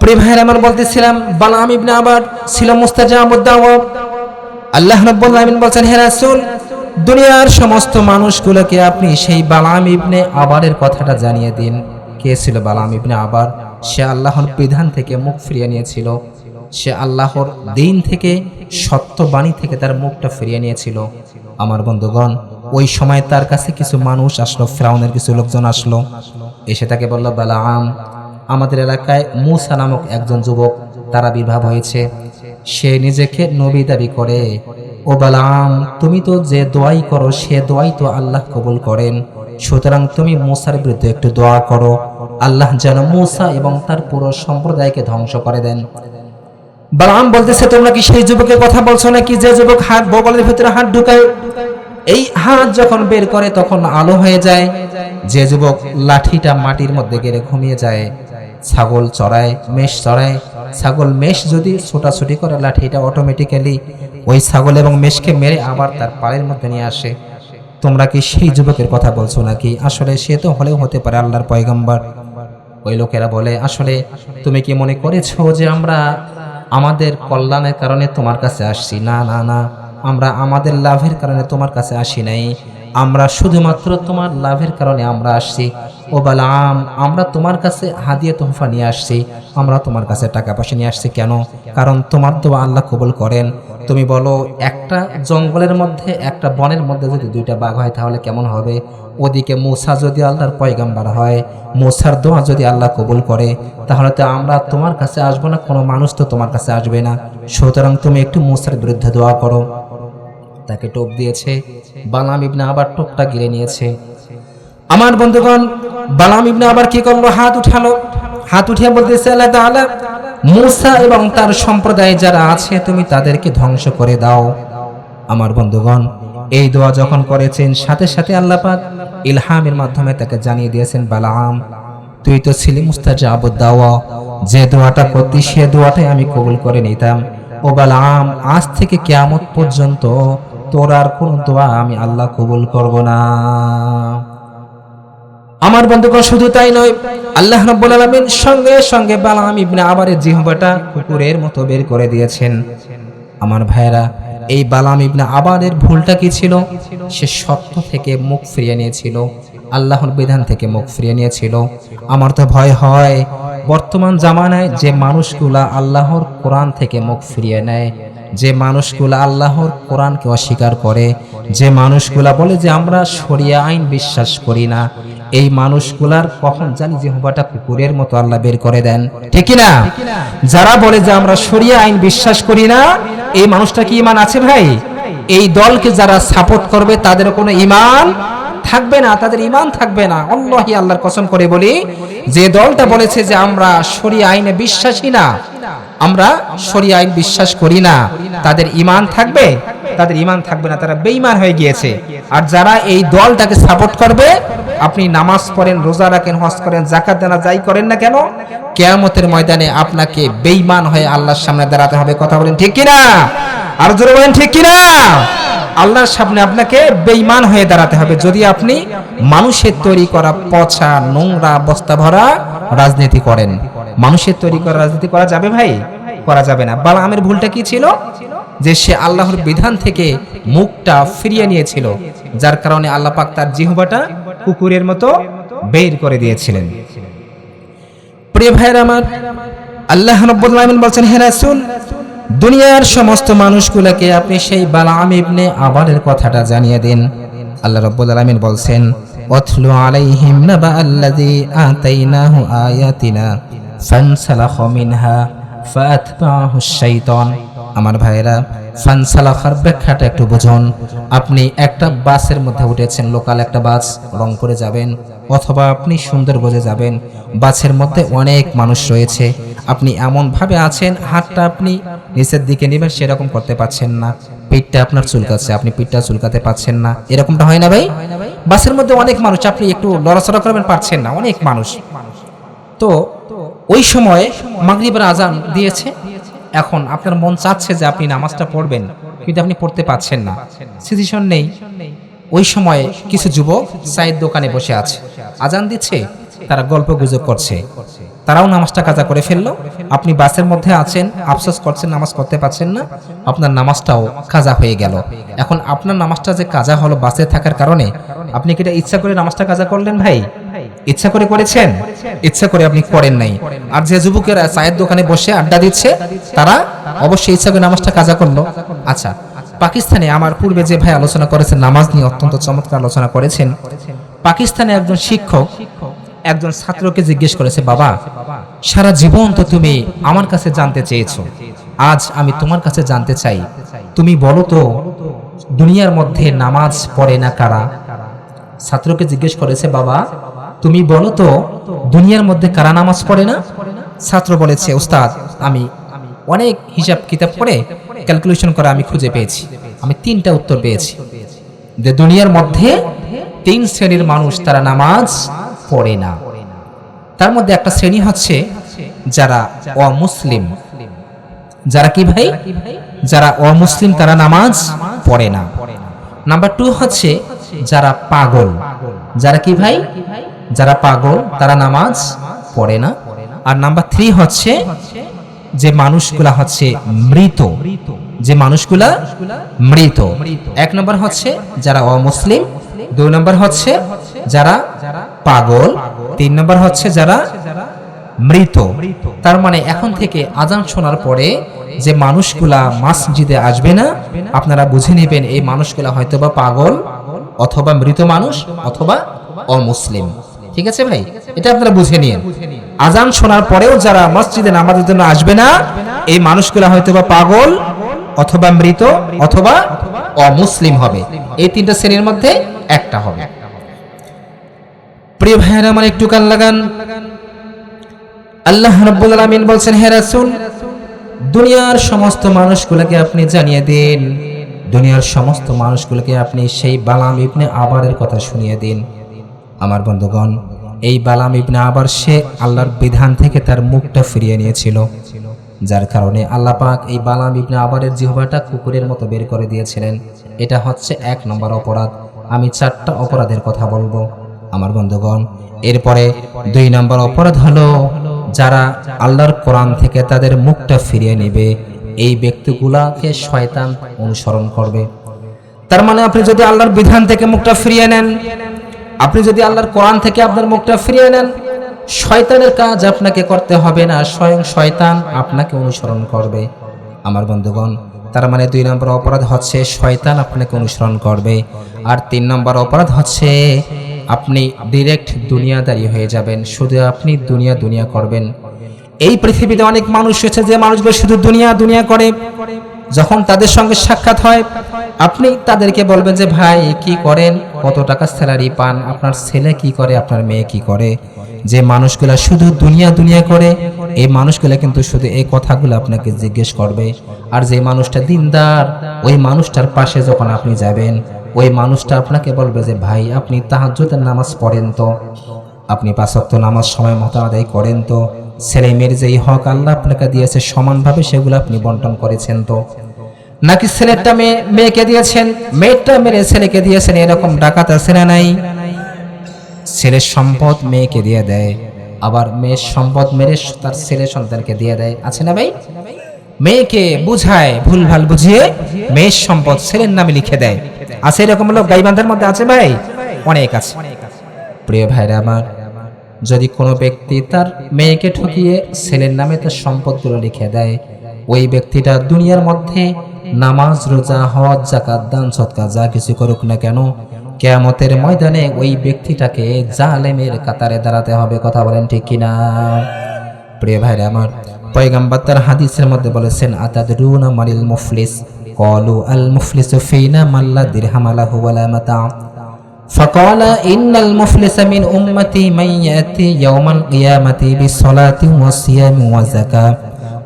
প্রিয় ভাইরা আমার, বলতেছিলাম, বালাম ইবনে আবার ছিল মুস্তাজাবুদ দাওয়া। আল্লাহ রাব্বুল আলামিন বলছেন, হে রাসূল, দুনিয়ার সমস্ত মানুষগুলোকে আপনি সেই বালাম ইবনে আবারের কথাটা জানিয়ে দিন। কে ছিল বালাম ইবনে আবার? সে আল্লাহর বিধান থেকে মুখ ফিরিয়ে নিয়েছিল, সে আল্লাহর দ্বীন থেকে, সত্য বাণী থেকে তার মুখটা ফিরিয়ে নিয়েছিল। আমার বন্ধুগণ, ওই সময় তার কাছে কিছু মানুষ আসলো, ফিরাউনের কিছু লোকজন আসলো, এসে তাকে বলল, বালাম, আমাদের এলাকায় মূসা নামক একজন যুবক তার আবির্ভাব হয়েছে, সে নিজেকে নবী দাবি করে। ও বালাম, তুমি তো যে দোয়াই করো সে দোয়াই তো আল্লাহ কবুল করেন, সুতরাং তুমি মূসার বিরুদ্ধে একটু দোয়া করো, আল্লাহ যেন মূসা এবং তার পুরো সম্প্রদায়কে ধ্বংস করে দেন। বালাম বলতেছে, তোমরা কি সেই যুবকের কথা বলছো নাকি যে যুবক হাত বগলের ভিতরে হাত ঢুকায়, এই হাত যখন বের করে তখন আলো হয়ে যায়, যে যুবক লাঠিটা মাটির মধ্যে গেড়ে ঘুমিয়ে যায়, ছাগল চড়ায়, মেষ চড়ায়, ছাগল মেষ যদি ছোটাছুটি করে, লাঠিটা অটোমেটিক্যালি ওই ছাগল এবং মেষকে মেরে আবার তার পায়ের মধ্যে নিয়ে আসে। তোমরা কি সেই যুবকের কথা বলছো নাকি? আসলে সে তো হলেও হতে পারে আল্লাহর পয়গম্বর। ওই লোকেরা বলে, আসলে তুমি কি মনে করেছো যে আমরা আমাদের কল্যাণের কারণে তোমার কাছে আসছি? না না না, আমরা আমাদের লাভের কারণে তোমার কাছে আসি নাই, আমরা শুধুমাত্র তোমার লাভের কারণে আমরা আসছি। ও বালাম, আমরা তোমার কাছে হাদিয়া তোহফা নিয়ে আসছি, আমরা তোমার কাছে টাকা পয়সা নিয়ে আসছি। কেন? কারণ তোমার দোয়া আল্লাহ কবুল করেন। তুমি বলো, একটা জঙ্গলের মধ্যে, একটা বনের মধ্যে যদি দুইটা বাঘ হয় তাহলে কেমন হবে? ওদিকে মূসা যদি আল্লাহর পয়গম্বর হয়, মূসার দোয়া যদি আল্লাহ কবুল করে, তাহলে তো আমরা তোমার কাছে আসবো না, কোনো মানুষ তো তোমার কাছে আসবে না। সুতরাং তুমি একটু মূসার বিরুদ্ধে দোয়া করো। তাকে টোপ দিয়েছে, বালাম ইবনে আবার টোপটা গিলে নিয়েছে। আমার বন্ধুগণ, বালাম ইবনে আবার কি করলো? হাত উঠালো, হাত উঠিয়ে বলতেছে, আল্লাহ তাআলা, মূসা এবং তার সম্প্রদায় যারা আছে তুমি তাদেরকে ধ্বংস করে দাও। আমার বন্ধুগণ, এই দোয়া যখন করেছেন সাথে সাথে আল্লাহ পাক ইলহামের মাধ্যমে তাকে জানিয়ে দিয়েছেন, বালাম তুই তো ছিলি মুস্তাজাবুদ দাওয়া, যে দোয়াটা করতি সে দোয়াটাই আমি কবুল করে নিতাম। ও বালাম, আজ থেকে কিয়ামত পর্যন্ত তোর আর কোন দোয়া আমি আল্লাহ কবুল করব না। আমার বন্ধুগণ, শুধু তাই নয়, আল্লাহ রাব্বুল আলামিন সঙ্গে সঙ্গে বালাম ইবনে আবারের জিহ্বাটা কুকুরের মতো বের করে দিয়েছেন। আমার ভাইরা, এই বালাম ইবনে আবারের ভুলটা কি ছিল? সে সত্য থেকে মুখ ফিরিয়ে নিয়েছিল, আল্লাহর বিধান থেকে মুখ ফিরিয়ে নিয়েছিল। আমার তো ভয় হয় বর্তমান জামানায় যে মানুষগুলা আল্লাহর কোরআন থেকে মুখ ফিরিয়ে নেয়, যে মানুষগুলা আল্লাহর কোরআনকে অস্বীকার করে, যে মানুষগুলা বলে যে আমরা শরিয়া আইন বিশ্বাস করি না, এই মানুষগুলার কখন জানি জিহ্বাটা কুকুরের মতো আল্লাহ বের করে দেন, ঠিক না? যারা বলে যে আমরা শরিয়া আইন বিশ্বাস করি না, এই মানুষটা কি ঈমান আছে ভাই? এই দলকে যারা সাপোর্ট করবে তাদের কোনো ঈমান থাকবে না, তাদের ঈমান থাকবে না। আল্লাহি, আল্লাহর কসম করে বলি, যে দলটা বলেছে যে আমরা শরিয়া আইনে বিশ্বাসী না, আমরা শরিয়া আইন বিশ্বাস করি না, তাদের ঈমান থাকবে? তাদের ঈমান থাকবে না, তারা বেঈমান হয়ে গিয়েছে। আর যারা এই দলটাকে সাপোর্ট করবে, আপনি নামাজ পড়েন, রোজা রাখেন, হজ করেন, যাকাত দেন, যাই করেন না কেন, কিয়ামতের ময়দানে আপনাকে বেঈমান হয়ে আল্লাহর সামনে দাঁড়াতে হবে। কথা বলেন ঠিক কিনা? আর জোরে বলেন ঠিক কিনা? আল্লাহর সামনে আপনাকে বেঈমান হয়ে দাঁড়াতে হবে যদি আপনি মানুষের তৈরি করা পচা নোংরা বস্তা ভরা রাজনীতি করেন। মানুষের তৈরি করা রাজনীতি করা যাবে ভাই? করা যাবে না। বালামের ভুলটা কি ছিল? যে সে আল্লাহর বিধান থেকে মুখটা ফিরিয়ে নিয়েছিল, যার কারণে আল্লাহ পাক তার জিহ্বাটা কুকুরের মতো বের করে দিয়েছিলেন। প্রিয় ভাইরা আমার, আল্লাহ রাব্বুল আলামিন বলছেন, হে রাসূল, দুনিয়ার সমস্ত মানুষগুলোকে আপনি সেই বালাম ইবনে আবারের কথাটা জানিয়ে দিন। আল্লাহ রাব্বুল আলামিন বলছেন, ওয়াতলু আলাইহিম নাবা আল্লাযী আতাইনাহু আয়াতিনা ফানসালাখা মিনহা ফাআতবাহু শাইতান। আমার ভাইরা, ফানসালাখার ব্যাখ্যাটা একটু বুঝুন। আপনি একটা বাসের মধ্যে উঠেছেন, লোকাল একটা বাস, রংপুরে যাবেন অথবা আপনি সুন্দরবনে যাবেন, বাসের মধ্যে অনেক মানুষ রয়েছে, আপনি এমন ভাবে আছেন হাতটা আপনি নিচের দিকে নেবেন সেরকম করতে পারছেন না, পিঠটা আপনার চুলকাচ্ছে, আপনি পিঠটা চুলকাতে পারছেন না, এরকমটা হয় না ভাই? বাসের মধ্যে অনেক মানুষ, আপনি একটু লড়াচড়া করবেন, পারছেন না, অনেক মানুষ। তো ওই সময় মাগরিবের আজান দিয়েছে, এখন আপনার মন চাচ্ছে যে আপনি নামাজটা পড়বেন, কিন্তু আপনি পড়তে পারছেন না, সিচুয়েশন নেই। ওই সময়ে কিছু যুবক চায়ের দোকানে বসে আছে, আজান দিচ্ছে, তারা গল্প গুজব করছে, তারাও নামাজটা কাজা করে ফেললো। আপনি বাসের মধ্যে আছেন, আফসোস করছেন, নামাজ পড়তে পারছেন না, আপনার নামাজটাও কাজা হয়ে গেল। এখন আপনার নামাজটা যে কাজা হলো বাসে থাকার কারণে, আপনি কি এটা ইচ্ছা করে নামাজটা কাজা করলেন ভাই? ইচ্ছা করে করেছেন? ইচ্ছা করে আপনি করেন নাই। আর যে যুবকেরা চায়ের দোকানে বসে আড্ডা দিচ্ছে, তারা অবশ্যই ইচ্ছা করে নামাজটা কাজা করলো। আচ্ছা, পাকিস্তানে আমার পূর্বে যে ভাই আলোচনা করেছেন নামাজ নিয়ে, অত্যন্ত চমৎকার আলোচনা করেছেন। পাকিস্তানে একজন শিক্ষক একজন ছাত্রকে জিজ্ঞেস করেছে, বাবা, সারা জীবন তো তুমি আমার কাছে জানতে চেয়েছো, আজ আমি তোমার কাছে জানতে চাই, তুমি বলো তো দুনিয়ার মধ্যে নামাজ পড়ে না কারা? ছাত্রকে জিজ্ঞেস করেছে, বাবা তুমি বলো তো দুনিয়ার মধ্যে কারা নামাজ পড়ে না? ছাত্র বলেছে, উস্তাদ, আমি অনেক হিসাব কিতাব করে ক্যালকুলেশন করে আমি খুঁজে পেয়েছি, আমি 3টা উত্তর পেয়েছি, যে দুনিয়ার মধ্যে 3 শ্রেণীর মানুষ তারা নামাজ পড়ে না। তার মধ্যে একটা শ্রেণী হচ্ছে যারা অমুসলিম। যারা কি ভাই? যারা অমুসলিম, তারা নামাজ পড়ে না। নাম্বার 2 হচ্ছে যারা পাগল। যারা কি ভাই? যারা পাগল, তারা নামাজ পড়ে না। আর নাম্বার 3 হচ্ছে যে মানুষগুলা হচ্ছে মৃত, যে মানুষগুলা মৃত। 1 নম্বর হচ্ছে যারা অমুসলিম, 2 নম্বর হচ্ছে যারা পাগল, 3 নম্বর হচ্ছে যারা মৃত। তার মানে এখন থেকে আজান শোনার পরে যে মানুষগুলা মসজিদে আসবে না, আপনারা বুঝে নেবেন এই মানুষগুলা হয়তোবা পাগল অথবা মৃত মানুষ অথবা অমুসলিম। ঠিক আছে ভাই, এটা আপনারা বুঝে নিন। আজান শোনার পরেও যারা মসজিদে নামাজের জন্য আসবে না, এই মানুষগুলা হয়তোবা পাগল অথবা মৃত অথবা অমুসলিম হবে। এই 3টা শ্রেণীর মধ্যে একটা হবে। প্রিয় ভাইরা আমার, একটু কান লাগান। আল্লাহ রাব্বুল আলামিন বলছেন, হে রাসূল, দুনিয়ার সমস্ত মানুষগুলোকে আপনি জানিয়ে দিন, দুনিয়ার সমস্ত মানুষগুলোকে আপনি সেই বালাম ইবনে আবারের কথা শুনিয়ে দিন। আমার বন্ধুগণ, এই বালাম ইবনে আবার সে আল্লাহর বিধান থেকে তার মুখটা ফিরিয়ে নিয়েছিল, যার কারণে আল্লাহ পাক এই বালাম ইবনে আবারের জিহ্বাটা কুকুরের মতো বের করে দিয়েছিলেন। এটা হচ্ছে 1 নম্বর অপরাধ। আমি 4টা অপরাধের কথা বলবো আমার বন্ধুগণ। এরপরে 2 নম্বর অপরাধ হলো যারা আল্লাহর কোরআন থেকে তাদের মুখটা ফিরিয়ে নেবে, এই ব্যক্তিগুলাকে শয়তান অনুসরণ করবে। তার মানে আপনি যদি আল্লাহর বিধান থেকে মুখটা ফিরিয়ে নেন, আপনি যদি আল্লাহর কোরআন থেকে আপনার মুখটা ফিরিয়ে নেন, শয়তানের কাজ আপনাকে করতে হবে না, স্বয়ং শয়তান আপনাকে অনুসরণ করবে আমার বন্ধুগণ। তার মানে 2 নম্বর অপরাধ হচ্ছে শয়তান আপনাকে অনুসরণ করবে। আর 3 নম্বর অপরাধ হচ্ছে আপনি ডিরেক্ট দুনিয়াদারি হয়ে যাবেন, শুধু আপনি দুনিয়া দুনিয়া করবেন। এই পৃথিবীতে অনেক মানুষ রয়েছে যে মানুষগুলো শুধু দুনিয়া দুনিয়া করে। যখন তাদের সঙ্গে সাক্ষাৎ হয়, আপনি তাদেরকে বলবেন যে ভাই কি করেন, কত টাকা স্যালারি পান, আপনার ছেলে কি করে, আপনার মেয়ে কি করে। যে মানুষগুলা শুধু দুনিয়া দুনিয়া করে, এই মানুষগুলা কিন্তু শুধু এই কথাগুলো আপনাকে জিজ্ঞেস করবে। আর যে মানুষটা দিনদার, ওই মানুষটার পাশে যখন আপনি যাবেন, ওই মানুষটা আপনাকে বলবে যে ভাই আপনি তাহাজ্জুদের নামাজ পড়েন তো, আপনি 5 ওয়াক্ত নামাজ সময় মতো আদায় করেন তো, ছেলে মেয়ের যেই হক আল্লাহ আপনাকে দিয়েছে সমানভাবে সেগুলো আপনি বন্টন করেছেন তো, নাকি ছেলেটা মেয়েকে দিয়েছেন, মেয়েটা মেরে ছেলেকে দিয়েছেন, এরকম ডাকাত আছে না নাই? ছেলের সম্পদ মেয়েকে দিয়ে দেয়, আবার মেয়ের সম্পদ মেরে তার ছেলে সন্তানকে দিয়ে দেয়, আছে না ভাই? মেয়েকে বুঝায়, ভুলভাল বুঝিয়ে মেয়ের সম্পদ ছেলের নামে লিখে দেয়, আছে এরকম লোক গাইবান্ধার মধ্যে? আছে ভাই, অনেক আছে। প্রিয় ভাইরা আমার, যদি কোনো ব্যক্তি তার মেয়েকে ঠকিয়ে ছেলের নামে তার সম্পদগুলো লিখে দেয়, ওই ব্যক্তিটা দুনিয়ার মধ্যে নামাজ, রোজা, হজ, যাকাত, দান, সদকা যা কিছু করুক না কেন, কিয়ামতের ময়দানে ওই ব্যক্তিটাকে জালেমের কাতারে দাঁড়াতে হবে। কথা বলেন ঠিক কিনা? প্রিয় ভাইরা আমার, পয়গম্বর তার হাদিসের মধ্যে বলেছেন, আতাদরুনা মানিল মুফলিস? ক্বালু আল মুফলিসু ফিনা মান লা দিরহাম লাহু ওয়ালা মাতা। فقال إن المفلس من أمتي من يأتي يوم القيامة بالصلاة والصيام والزكاة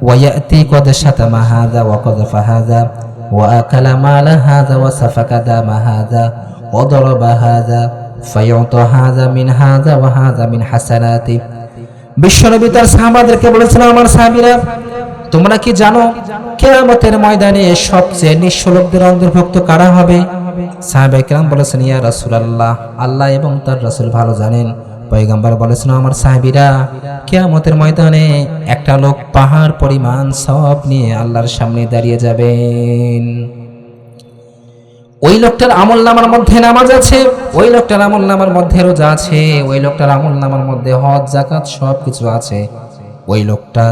ويأتي قد شتم هذا وقذف هذا وأكل مال هذا وسفك دم هذا وضرب هذا فيعطى هذا من هذا وهذا من حسناته। বিশ্বনবী তার সাহাবাদেরকে বলেছেন, আমার সাহাবীরা, তোমরা কি জানো কিয়ামতের ময়দানে সবচেয়ে নিঃস্ব লোকদের অন্তর্ভুক্ত কারা হবে? সাহাবায়ে কেরাম বলেছেন, ইয়া রাসূলুল্লাহ, আল্লাহ এবং তার রাসূল ভালো জানেন। পয়গম্বর বলেছেন, আমার সাহাবীরা, কিয়ামতের ময়দানে একটা লোক পাহাড় পরিমাণ সওয়াব নিয়ে আল্লাহর সামনে দাঁড়িয়ে যাবেন। ওই লোকটার আমলনামার মধ্যে নামাজ আছে, ওই লোকটার আমলনামার মধ্যে রোজা আছে, ওই লোকটার আমলনামার মধ্যে হজ, যাকাত সব কিছু আছে। ওই লোকটা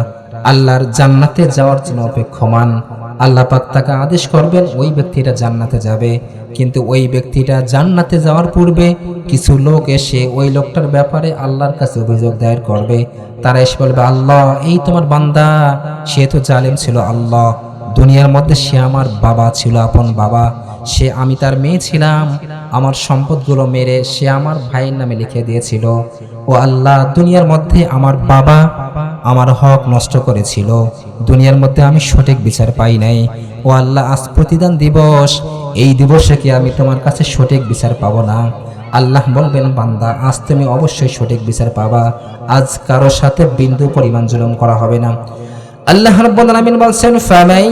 আল্লাহর জান্নাতে যাওয়ার জন্য অপেক্ষমান। আল্লাহ পাক তাকে আদেশ করবেন, ওই ব্যক্তিটা জান্নাতে যাবে। কিন্তু ওই ব্যক্তিটা জান্নাতে যাওয়ার পূর্বে কিছু লোক এসে ওই লোকটার ব্যাপারে আল্লাহর কাছে অভিযোগ দায়ের করবে। তারা এসে বলবে, আল্লাহ, এই তোমার বান্দা, সে তো জালেম ছিল। আল্লাহ, দুনিয়ার মধ্যে সে আমার বাবা ছিল, আপন বাবা। আমি তার মেয়ে ছিলাম, আমার সম্পদগুলো মেরে সে আমার ভাইয়ের নামে লিখে দিয়েছিল। ও আল্লাহ, দুনিয়ার মধ্যে আমার বাবা আমার হক নষ্ট করেছিল, দুনিয়ার মধ্যে আমি সঠিক বিচার পাই নাই। ও আল্লাহ, আজ প্রতিদান দিবস, এই দিবসে কি আমি তোমার কাছে সঠিক বিচার পাবো না? আল্লাহ বলবেন, বান্দা, আজ তুমি অবশ্যই সঠিক বিচার পাবা, আজ কারো সাথে বিন্দু পরিমাণ জুলুম করা হবে না। আল্লাহ রাব্বুল আলামিন বলছেন, ফামাই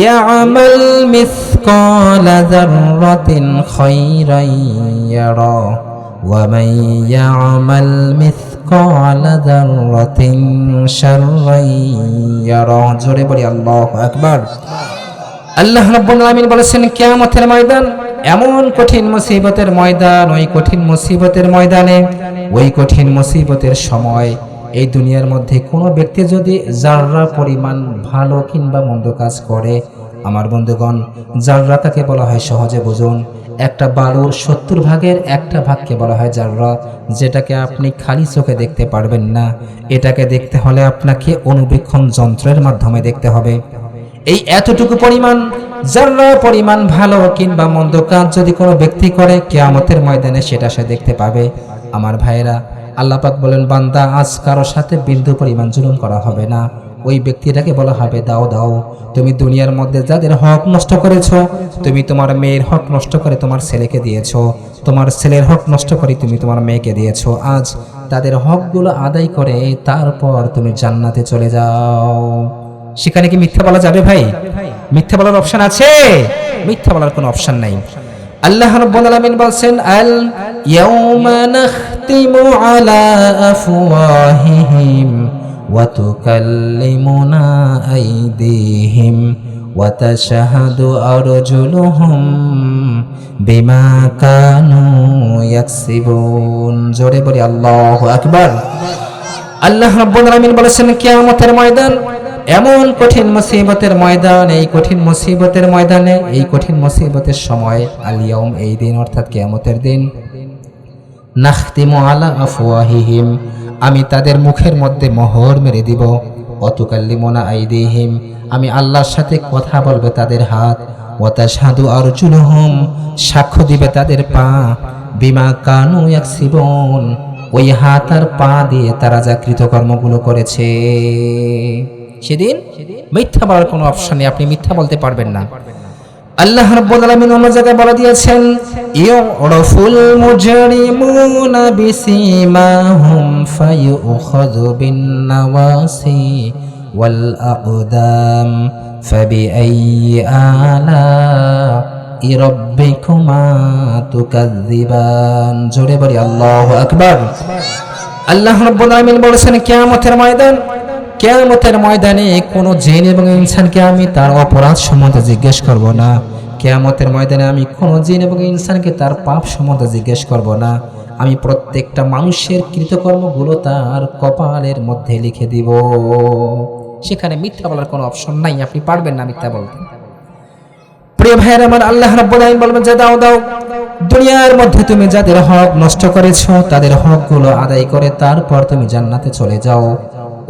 ইয়ামাল মিসকালা যাররাতিন খায়রান ইয়ারা ওয়া মান ইয়ামাল মিসকালা যাররাতিন শাররান ইয়ারা। জোরে বলি আল্লাহু আকবার। আল্লাহ রাব্বুল আলামিন বলেছেন, কিয়ামতের ময়দান এমন কঠিন মুসিবতের ময়দান, ওই কঠিন মুসিবতের ময়দানে, ওই কঠিন মুসিবতের সময় এই দুনিয়ার মধ্যে কোনো ব্যক্তি যদি যাররা পরিমাণ ভালো কিংবা মন্দ কাজ করে, আমার বন্ধুগণ, যাররা তাকে বলা হয়, সহজে বুঝুন, একটা বালুর 70 ভাগের 1 ভাগকে বলা হয় যাররা, যেটাকে আপনি খালি চোখে দেখতে পারবেন না। এটাকে দেখতে হলে আপনাকে অনুবীক্ষণ যন্ত্রের মাধ্যমে দেখতে হবে। এই এতটুকু পরিমাণ যাররা পরিমাণ ভালো কিংবা মন্দ কাজ যদি কোনো ব্যক্তি করে, কিয়ামতের ময়দানে সেটা সে দেখতে পাবে। আমার ভাইয়েরা, আল্লাহ পাক বলেন, বান্দা, আজ কারো সাথে বিন্দু পরিমাণ জুলুম করা হবে না। ওই ব্যক্তিটাকে বলা হবে দাও দাও, তুমি দুনিয়ার মধ্যে যাদের হক নষ্ট করেছো, তুমি তোমার মেয়ের হক নষ্ট করে তোমার ছেলেকে দিয়েছো, তোমার ছেলের হক নষ্ট করে তুমি তোমার মেয়েকে দিয়েছো, আজ তাদের হকগুলো আদায় করে তারপর তুমি জান্নাতে চলে যাও। সেখানে কি মিথ্যা বলা যাবে ভাই? মিথ্যা বলার অপশন আছে? মিথ্যা বলার কোনো অপশন নাই। আল্লাহ রাব্বুল আলামিন বলছেন, আল ইয়াউমা নাখতিমু আলা আফওয়াহিহিম ওয়া তুকাল্লিমুনা আইদিহিম ওয়া তাশহাদু আরজুলুহুম বিমা কানু ইয়াকসিবুন। জোরে বলি আল্লাহু আকবার। আল্লাহ রাব্বুল আলামিন বলেছেন, কিয়ামতের ময়দান এমন কঠিন মুসিবতের ময়দান, এই কঠিন মুসিবতের ময়দানে, এই কঠিন মুসিবতের সময়, আল ইয়াউম এই দিন অর্থাৎ কিয়ামতের দিন, নাখতিমু আলা আফওয়াহিহিম আমি তাদের মুখের মধ্যে মোহর মেরে দিব, ওয়া তুকাল্লিমুনা আইদিহিম আমি আল্লাহর সাথে কথা বলবে তাদের হাত, ওয়া তাশহাদু আরজুলুহুম সাক্ষ্য দিবে তাদের পা, বিমা কানু ইয়াকসিবুন ওই হাত আর পা দিয়ে তারা যা কৃতকর্মগুলো করেছে। সেদিন মিথ্যা বলার কোনো অপশন নেই, আপনি মিথ্যা বলতে পারবেন না। আল্লাহ রাব্বুল আলামিন অন্য জায়গায় বলে দিয়েছেন, ইউরাফুল মুজরিমুনা বিসিমাহুম ফায়ুখাযু বিন নাওয়াসি ওয়াল আকদাম ফাবিআইয়ি আলা'i রাব্বিকুমা তুকাযযিবান। জোরে বলি আল্লাহু আকবার। আল্লাহ রাব্বুল আলামিন বলেছেন, কিয়ামতের ময়দান, কিয়ামতের ময়দানে কোনো জিন এবং ইনসানকে আমি তার অপরাধ সম্বন্ধে জিজ্ঞেস করব না। কিয়ামতের ময়দানে আমি কোনো জিন এবং ইনসানকে তার পাপ সম্বন্ধে জিজ্ঞেস করব না। আমি প্রত্যেকটা মানুষের কৃতকর্মগুলো তার কপালের মধ্যে লিখে দিব। সেখানে মিথ্যা বলার কোনো অপশন নাই, আপনি পারবেন না মিথ্যা বলতে। প্রিয় ভাইয়ের আমার, আল্লাহ রাব্বুল আলামিন বলবেন যে দাও দাও, দুনিয়ার মধ্যে তুমি যাদের হক নষ্ট করেছো তাদের হকগুলো আদায় করে তারপর তুমি জান্নাতে চলে যাও।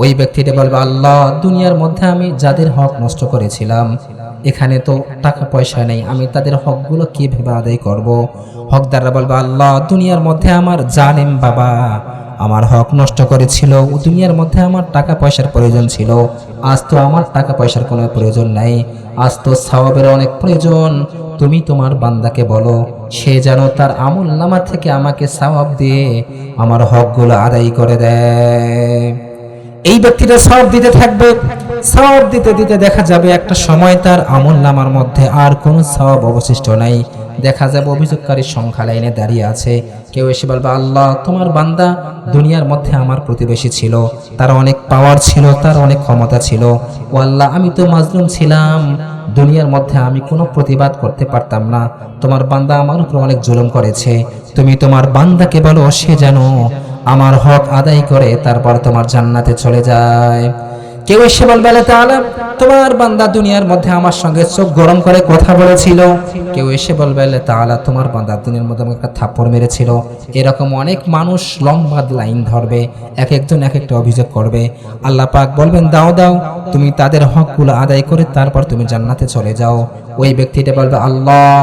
ওই ব্যক্তিটা বলবে, আল্লাহ দুনিয়ার মধ্যে আমি যাদের হক নষ্ট করেছিলাম, এখানে তো টাকা পয়সা নেই, আমি তাদের হকগুলো কিভাবে আদায় করব? হকদাররা বলবে, আল্লাহ দুনিয়ার মধ্যে আমার জালেম বাবা আমার হক নষ্ট করেছিল, দুনিয়ার মধ্যে আমার টাকা পয়সার প্রয়োজন ছিল, আজ তো আমার টাকা পয়সার কোনো প্রয়োজন নাই, আজ তো সওয়াবের অনেক প্রয়োজন, তুমি তোমার বান্দাকে বলো সে যেন তার আমলনামা থেকে আমাকে সওয়াব দিয়ে আমার হকগুলো আদায় করে দেয়। এই ব্যক্তিটা সওয়াব দিতে থাকবে, সওয়াব দিতে দিতে দেখা যাবে একটা সময় তার আমলনামার মধ্যে আর কোনো সওয়াব অবশিষ্ট নাই। দেখা যাবে অভিযোগকারীর সংখ্যা লাইনে দাঁড়িয়ে আছে, কেউ এসে বলবে, আল্লাহ তোমার বান্দা দুনিয়ার মধ্যে আমার প্রতিবেশী ছিল, তার অনেক পাওয়ার ছিল, তার অনেক ক্ষমতা ছিল, ও আল্লাহ আমি তো মাজলুম ছিলাম, দুনিয়ার মধ্যে আমি কোনো প্রতিবাদ করতে পারতাম না, তোমার বান্দা আমার উপর অনেক জুলুম করেছে, তুমি তোমার বান্দাকে বলো সে যেন আমার হক আদায় করে তারপর তোমার জান্নাতে চলে যায়। কেউ এসে বলবে, আল্লাহ তাআলা তোমার বান্দা দুনিয়ার মধ্যে আমার সঙ্গে চোখ গরম করে কথা বলেছিল, কেউ এসে বলবে, আল্লাহ তাআলা তোমার বান্দা দুনিয়ার মধ্যে আমাকে একটা থাপ্পড় মেরেছিল। এরকম অনেক মানুষ লম্বা লাইন ধরবে, এক একজন এক একটা অভিযোগ করবে। আল্লাহ পাক বলবেন, দাও দাও, তুমি তাদের হকগুলো আদায় করে তারপর তুমি জান্নাতে চলে যাও। ওই ব্যক্তিটা বলবে, আল্লাহ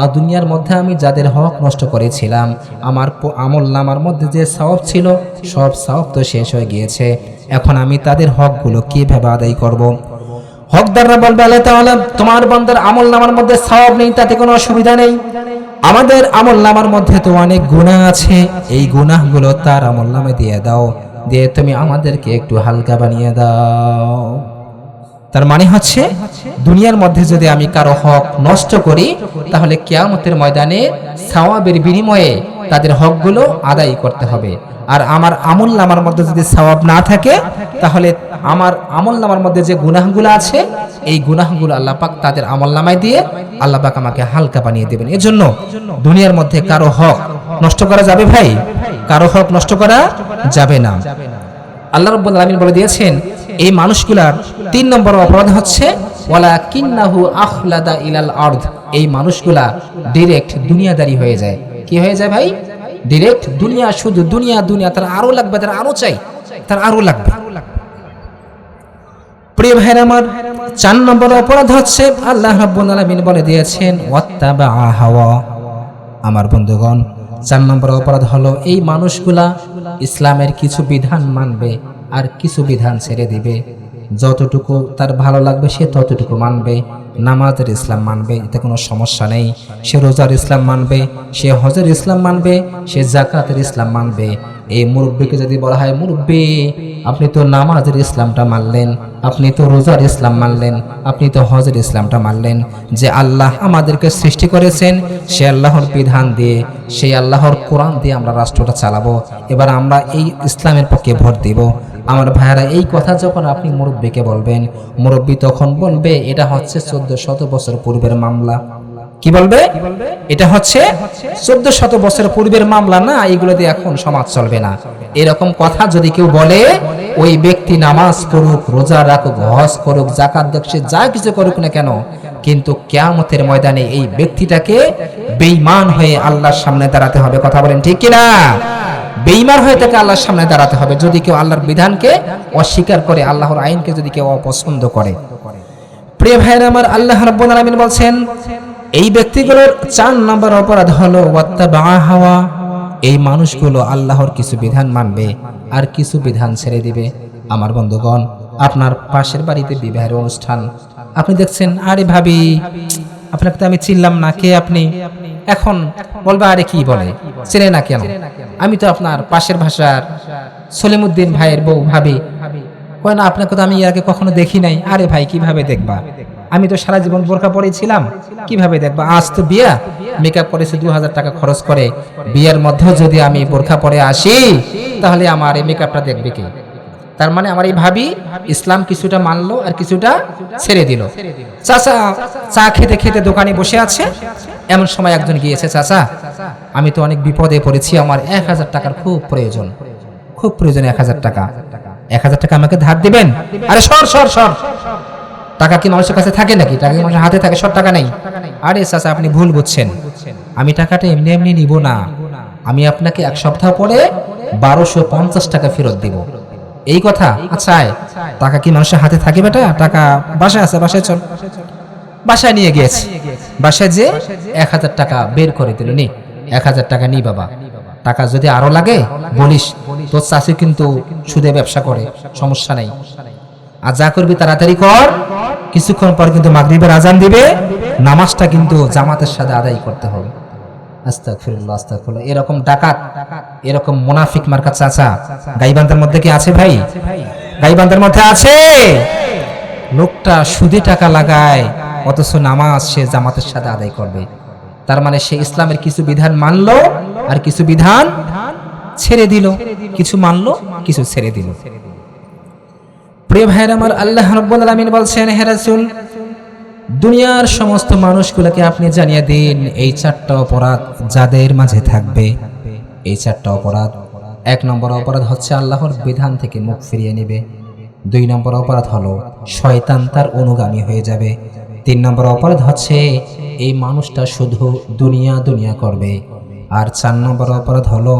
আর দুনিয়ার মধ্যে আমি যাদের হক নষ্ট করেছিলাম, আমার আমলনামার মধ্যে যে সওয়াব ছিল সব সওয়াব তো শেষ হয়ে গিয়েছে, এখন আমি তাদের হকগুলো কিভাবে আদায় করব? হকদাররা বলবে, আল্লাহ তাআলা তোমার বান্দার আমলনামার মধ্যে সওয়াব নেই, তাতে কোনো অসুবিধা নেই, আমাদের আমলনামার মধ্যে তো অনেক গুনাহ আছে, এই গুনাহগুলো তার আমলনামায় দিয়ে দাও, দিয়ে তুমি আমাদেরকে একটু হালকা বানিয়ে দাও। তার মানে হচ্ছে দুনিয়ার মধ্যে যদি আমি কারো হক নষ্ট করি তাহলে কিয়ামতের ময়দানে সওয়াবের বিনিময়ে তাদের হকগুলো আদায় করতে হবে। আর আমার আমলনামার মধ্যে যদি সওয়াব না থাকে তাহলে আমার আমলনামার মধ্যে যে গুনাহগুলো আছে এই গুনাহগুলো আল্লাহ পাক তাদের আমলনামায় দিয়ে আল্লাহ পাক আমাকে হালকা বানিয়ে দেবেন। এজন্য দুনিয়ার মধ্যে কারো হক নষ্ট করা যাবে ভাই? কারো হক নষ্ট করা যাবে না। আল্লাহ রাব্বুল আলামিন বলে দিয়েছেন এই মানুষগুলার 3 নম্বর অপরাধ হচ্ছে ওয়ালাকিন্নাহু আখলাদা ইলাল আরদ। এই মানুষগুলা ডাইরেক্ট দুনিয়াদারি হয়ে যায়। কি হয়ে যায় ভাই? ডাইরেক্ট দুনিয়া, শুধু দুনিয়া দুনিয়া, তার আরো লাগবে, তার আরো চাই, তার আরো লাগবে। প্রিয় ভাইরা আমার, 4 নম্বর অপরাধ হচ্ছে আল্লাহ রাব্বুল আলামিন বলে দিয়েছেন ওয়াত্তাবা হাওয়া। আমার বন্ধুগণ, 4 নম্বর অপরাধ হলো এই মানুষগুলা ইসলামের কিছু বিধান মানবে আর কিছু বিধান ছেড়ে দিবে। যতটুকু তার ভালো লাগবে সে ততটুকু মানবে। নামাজের ইসলাম মানবে, এতে কোনো সমস্যা নেই। সে রোজার ইসলাম মানবে, সে হজের ইসলাম মানবে, সে জাকাতের ইসলাম মানবে। এই মুরব্বীকে যদি বলা হয়, মুরব্বী আপনি তো নামাজের ইসলামটা মানলেন, আপনি তো রোজার ইসলাম মানলেন, আপনি তো হজের ইসলামটা মানলেন, যে আল্লাহ আমাদেরকে সৃষ্টি করেছেন সে আল্লাহর বিধান দিয়ে, সেই আল্লাহর কোরআন দিয়ে আমরা রাষ্ট্রটা চালাবো, এবার আমরা এই ইসলামের পক্ষে ভোট দিব। আমার ভাইয়েরা, এই কথা যখন আপনি মুরব্বীকে বলবেন, মুরব্বী তখন বলবে এটা হচ্ছে 1400 বছর পূর্বের মামলা। কি বলবে? এটা হচ্ছে 1400 বছর পূর্বের মামলা, না এগুলো দিয়ে এখন সমাজ চলবে না। এরকম কথা যদি কেউ বলে, ওই ব্যক্তি নামাজ করুক, রোজা রাখুক, হজ করুক, জাকাত দেখ, সে যা কিছু করুক না কেন, কিন্তু কিয়ামতের ময়দানে এই ব্যক্তিটাকে বেঈমান হয়ে আল্লাহর সামনে দাঁড়াতে হবে। কথা বলেন ঠিক কিনা? বেঈমান হয়ে তাকে আল্লাহর সামনে দাঁড়াতে হবে যদি কেউ আল্লাহর বিধানকে অস্বীকার করে, আল্লাহর আইনকে যদি কেউ অপছন্দ করে। প্রিয় ভাইরা আমার, আল্লাহ রাব্বুল আলামিন বলছেন এই ব্যক্তিগুলোর 4 নম্বর অপরাধ হলো ওয়াত্তাবা হাওয়া। এই মানুষগুলো আল্লাহর কিছু বিধান মানবে আর কিছু বিধান ছেড়ে দিবে। আমার বন্ধুগণ, আপনার পাশের বাড়িতে বিবাহের অনুষ্ঠান, আপনি দেখছেন, আরে ভাবি আপনাকে তো আমি চিনলাম না, কে আপনি? এখন বলবা আরে কি বলে, চেনে না কেন? আমি তো আপনার পাশের ভাষার সলিমুদ্দিন ভাইয়ের বউ ভাবি। কয় না, আপনাকে তো আমি এর আগে কখনো দেখি নাই। আরে ভাই কিভাবে দেখবা, আমি তো সারা জীবন বোরকা পরেছিলাম, কিভাবে দেখবা? আজ তো বিয়া, মেকআপ করেছে 2000 টাকা খরচ করে, বিয়ের মধ্যেও যদি আমি বোরকা পরে আসি তাহলে আমার এই মেকআপটা দেখবে কে? তার মানে আমার এই ভাবি ইসলাম কিছুটা মানলো আর কিছুটা ছেড়ে দিল। চাচা চা খেতে খেতে দোকানে বসে আছে, এমন সময় একজন গিয়েছে, চাচা আমি তো অনেক বিপদে পড়েছি, আমার 1000 টাকার খুব প্রয়োজন, খুব প্রয়োজন 1000 টাকা। 1000 টাকা আমাকে ধার দিবেন? আরে সর সর সর, টাকা কি মানুষের কাছে থাকে নাকি? টাকা কি মানুষের হাতে থাকে? সব টাকা নেই। আরে চাচা আপনি ভুল বুঝছেন, আমি টাকাটা এমনি এমনি নিব না, আমি আপনাকে 1 সপ্তাহ পরে 1250 টাকা ফেরত দিব। এই কথা? আচ্ছা টাকা কি মানুষের হাতে থাকে বেটা? টাকা বাসায় আছে, বাসায় চল। বাসায় নিয়ে গিয়েছে, বাসায় যে 1000 টাকা বের করে দিল, নি 1000 টাকা নি বাবা, টাকা যদি আরো লাগে বলিস, তোর চাষি কিন্তু সুদে ব্যবসা করে, সমস্যা নাই, আর যা করবি তাড়াতাড়ি কর, কিছুক্ষণ পর কিন্তু মাগরিবের আজান দিবে, নামাজটা কিন্তু জামাতের সাথে আদায় করতে হবে। আস্তাগফিরুল্লাহ আস্তাগফিরুল্লাহ। এরকম ডাকাত, এরকম মুনাফিক মার্কা চাচা গাইবান্ধার মধ্যে কি আছে ভাই? গাইবান্ধার মধ্যে আছে? লোকটা সুদে টাকা লাগায়, অথচ নামাজ সে জামাতের সাথে আদায় করবে। তার মানে সে ইসলামের কিছু বিধান মানলো আর কিছু বিধান ছেড়ে দিল, কিছু মানলো কিছু ছেড়ে দিল। প্রিয় ভাইরা আমার, আল্লাহ রাব্বুল আলামিন বলছেন, হে রাসূল দুনিয়ার সমস্ত মানুষগুলোকে আপনি জানিয়ে দিন এই 4টা অপরাধ যাদের মাঝে থাকবে, এই 4টা অপরাধ। 1 নম্বর অপরাধ হচ্ছে আল্লাহর বিধান থেকে মুখ ফিরিয়ে নেবে। 2 নম্বর অপরাধ হলো শয়তান তার অনুগামী হয়ে যাবে। 3 নম্বর অপরাধ হচ্ছে এই মানুষটা শুধু দুনিয়া দুনিয়া করবে। আর 4 নম্বর অপরাধ হলো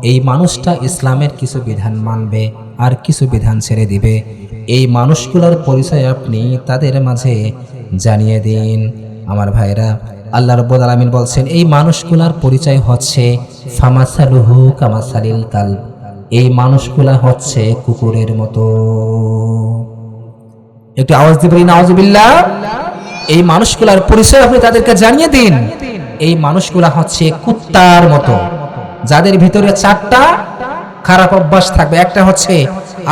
এই মানুষটা ইসলামের কিছু বিধান মানবে আর কিছু বিধান ছেড়ে দিবে। এই মানুষগুলোর পরিচয় আপনি তাদের মাঝে জানিয়ে দিন। আমার ভাইরা, আল্লাহ রাব্বুল আলামিন বলছেন এই মানুষগুলোর পরিচয় হচ্ছে ফামাসালুহু কামাসালিল কালব, এই মানুষগুলা হচ্ছে কুকুরের মতো। একটু আওয়াজ দিবেন নাউজুবিল্লাহ। এই মানুষগুলোর পরিচয় আপনি তাদেরকে জানিয়ে দিন, এই মানুষগুলা হচ্ছে কুত্তার মতো, যাদের ভিতরে 4টা খারাপ অভ্যাস থাকবে। একটা হচ্ছে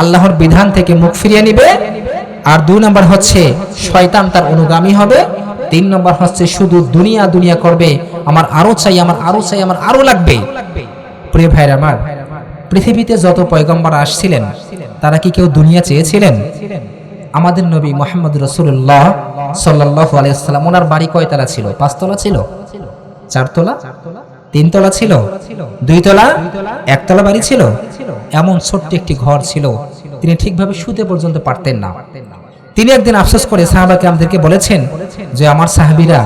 আল্লাহর বিধান থেকে মুখ ফিরিয়ে নিবে, আর 2 নম্বর হচ্ছে শয়তান তার অনুগামী হবে, 3 নম্বর হচ্ছে শুধু দুনিয়া দুনিয়া করবে, আমার আরো চাই, আমার আরো চাই, আমার আরো লাগবে। প্রিয় ভাইরা আমার, পৃথিবীতে যত পয়গম্বর আসছিলেন তারা কি কেউ দুনিয়া চেয়েছিলেন? আমাদের নবী মুহাম্মদ রাসূলুল্লাহ সাল্লাল্লাহু আলাইহি ওয়াসাল্লাম, ওনার বাড়ি কয়তলা ছিল? 5 তলা ছিল? 4 তলা? 3 তলা ছিল? 2 তলা? 1 তলা বাড়ি ছিল? এমন ছোট্ট একটি ঘর ছিল, তিনি ঠিকভাবে শুতে পর্যন্ত পারতেন না। তিনি একদিন আফসোস করে সাহাবাকে আমাদেরকে বলেছেন যে আমার সাহাবীরা,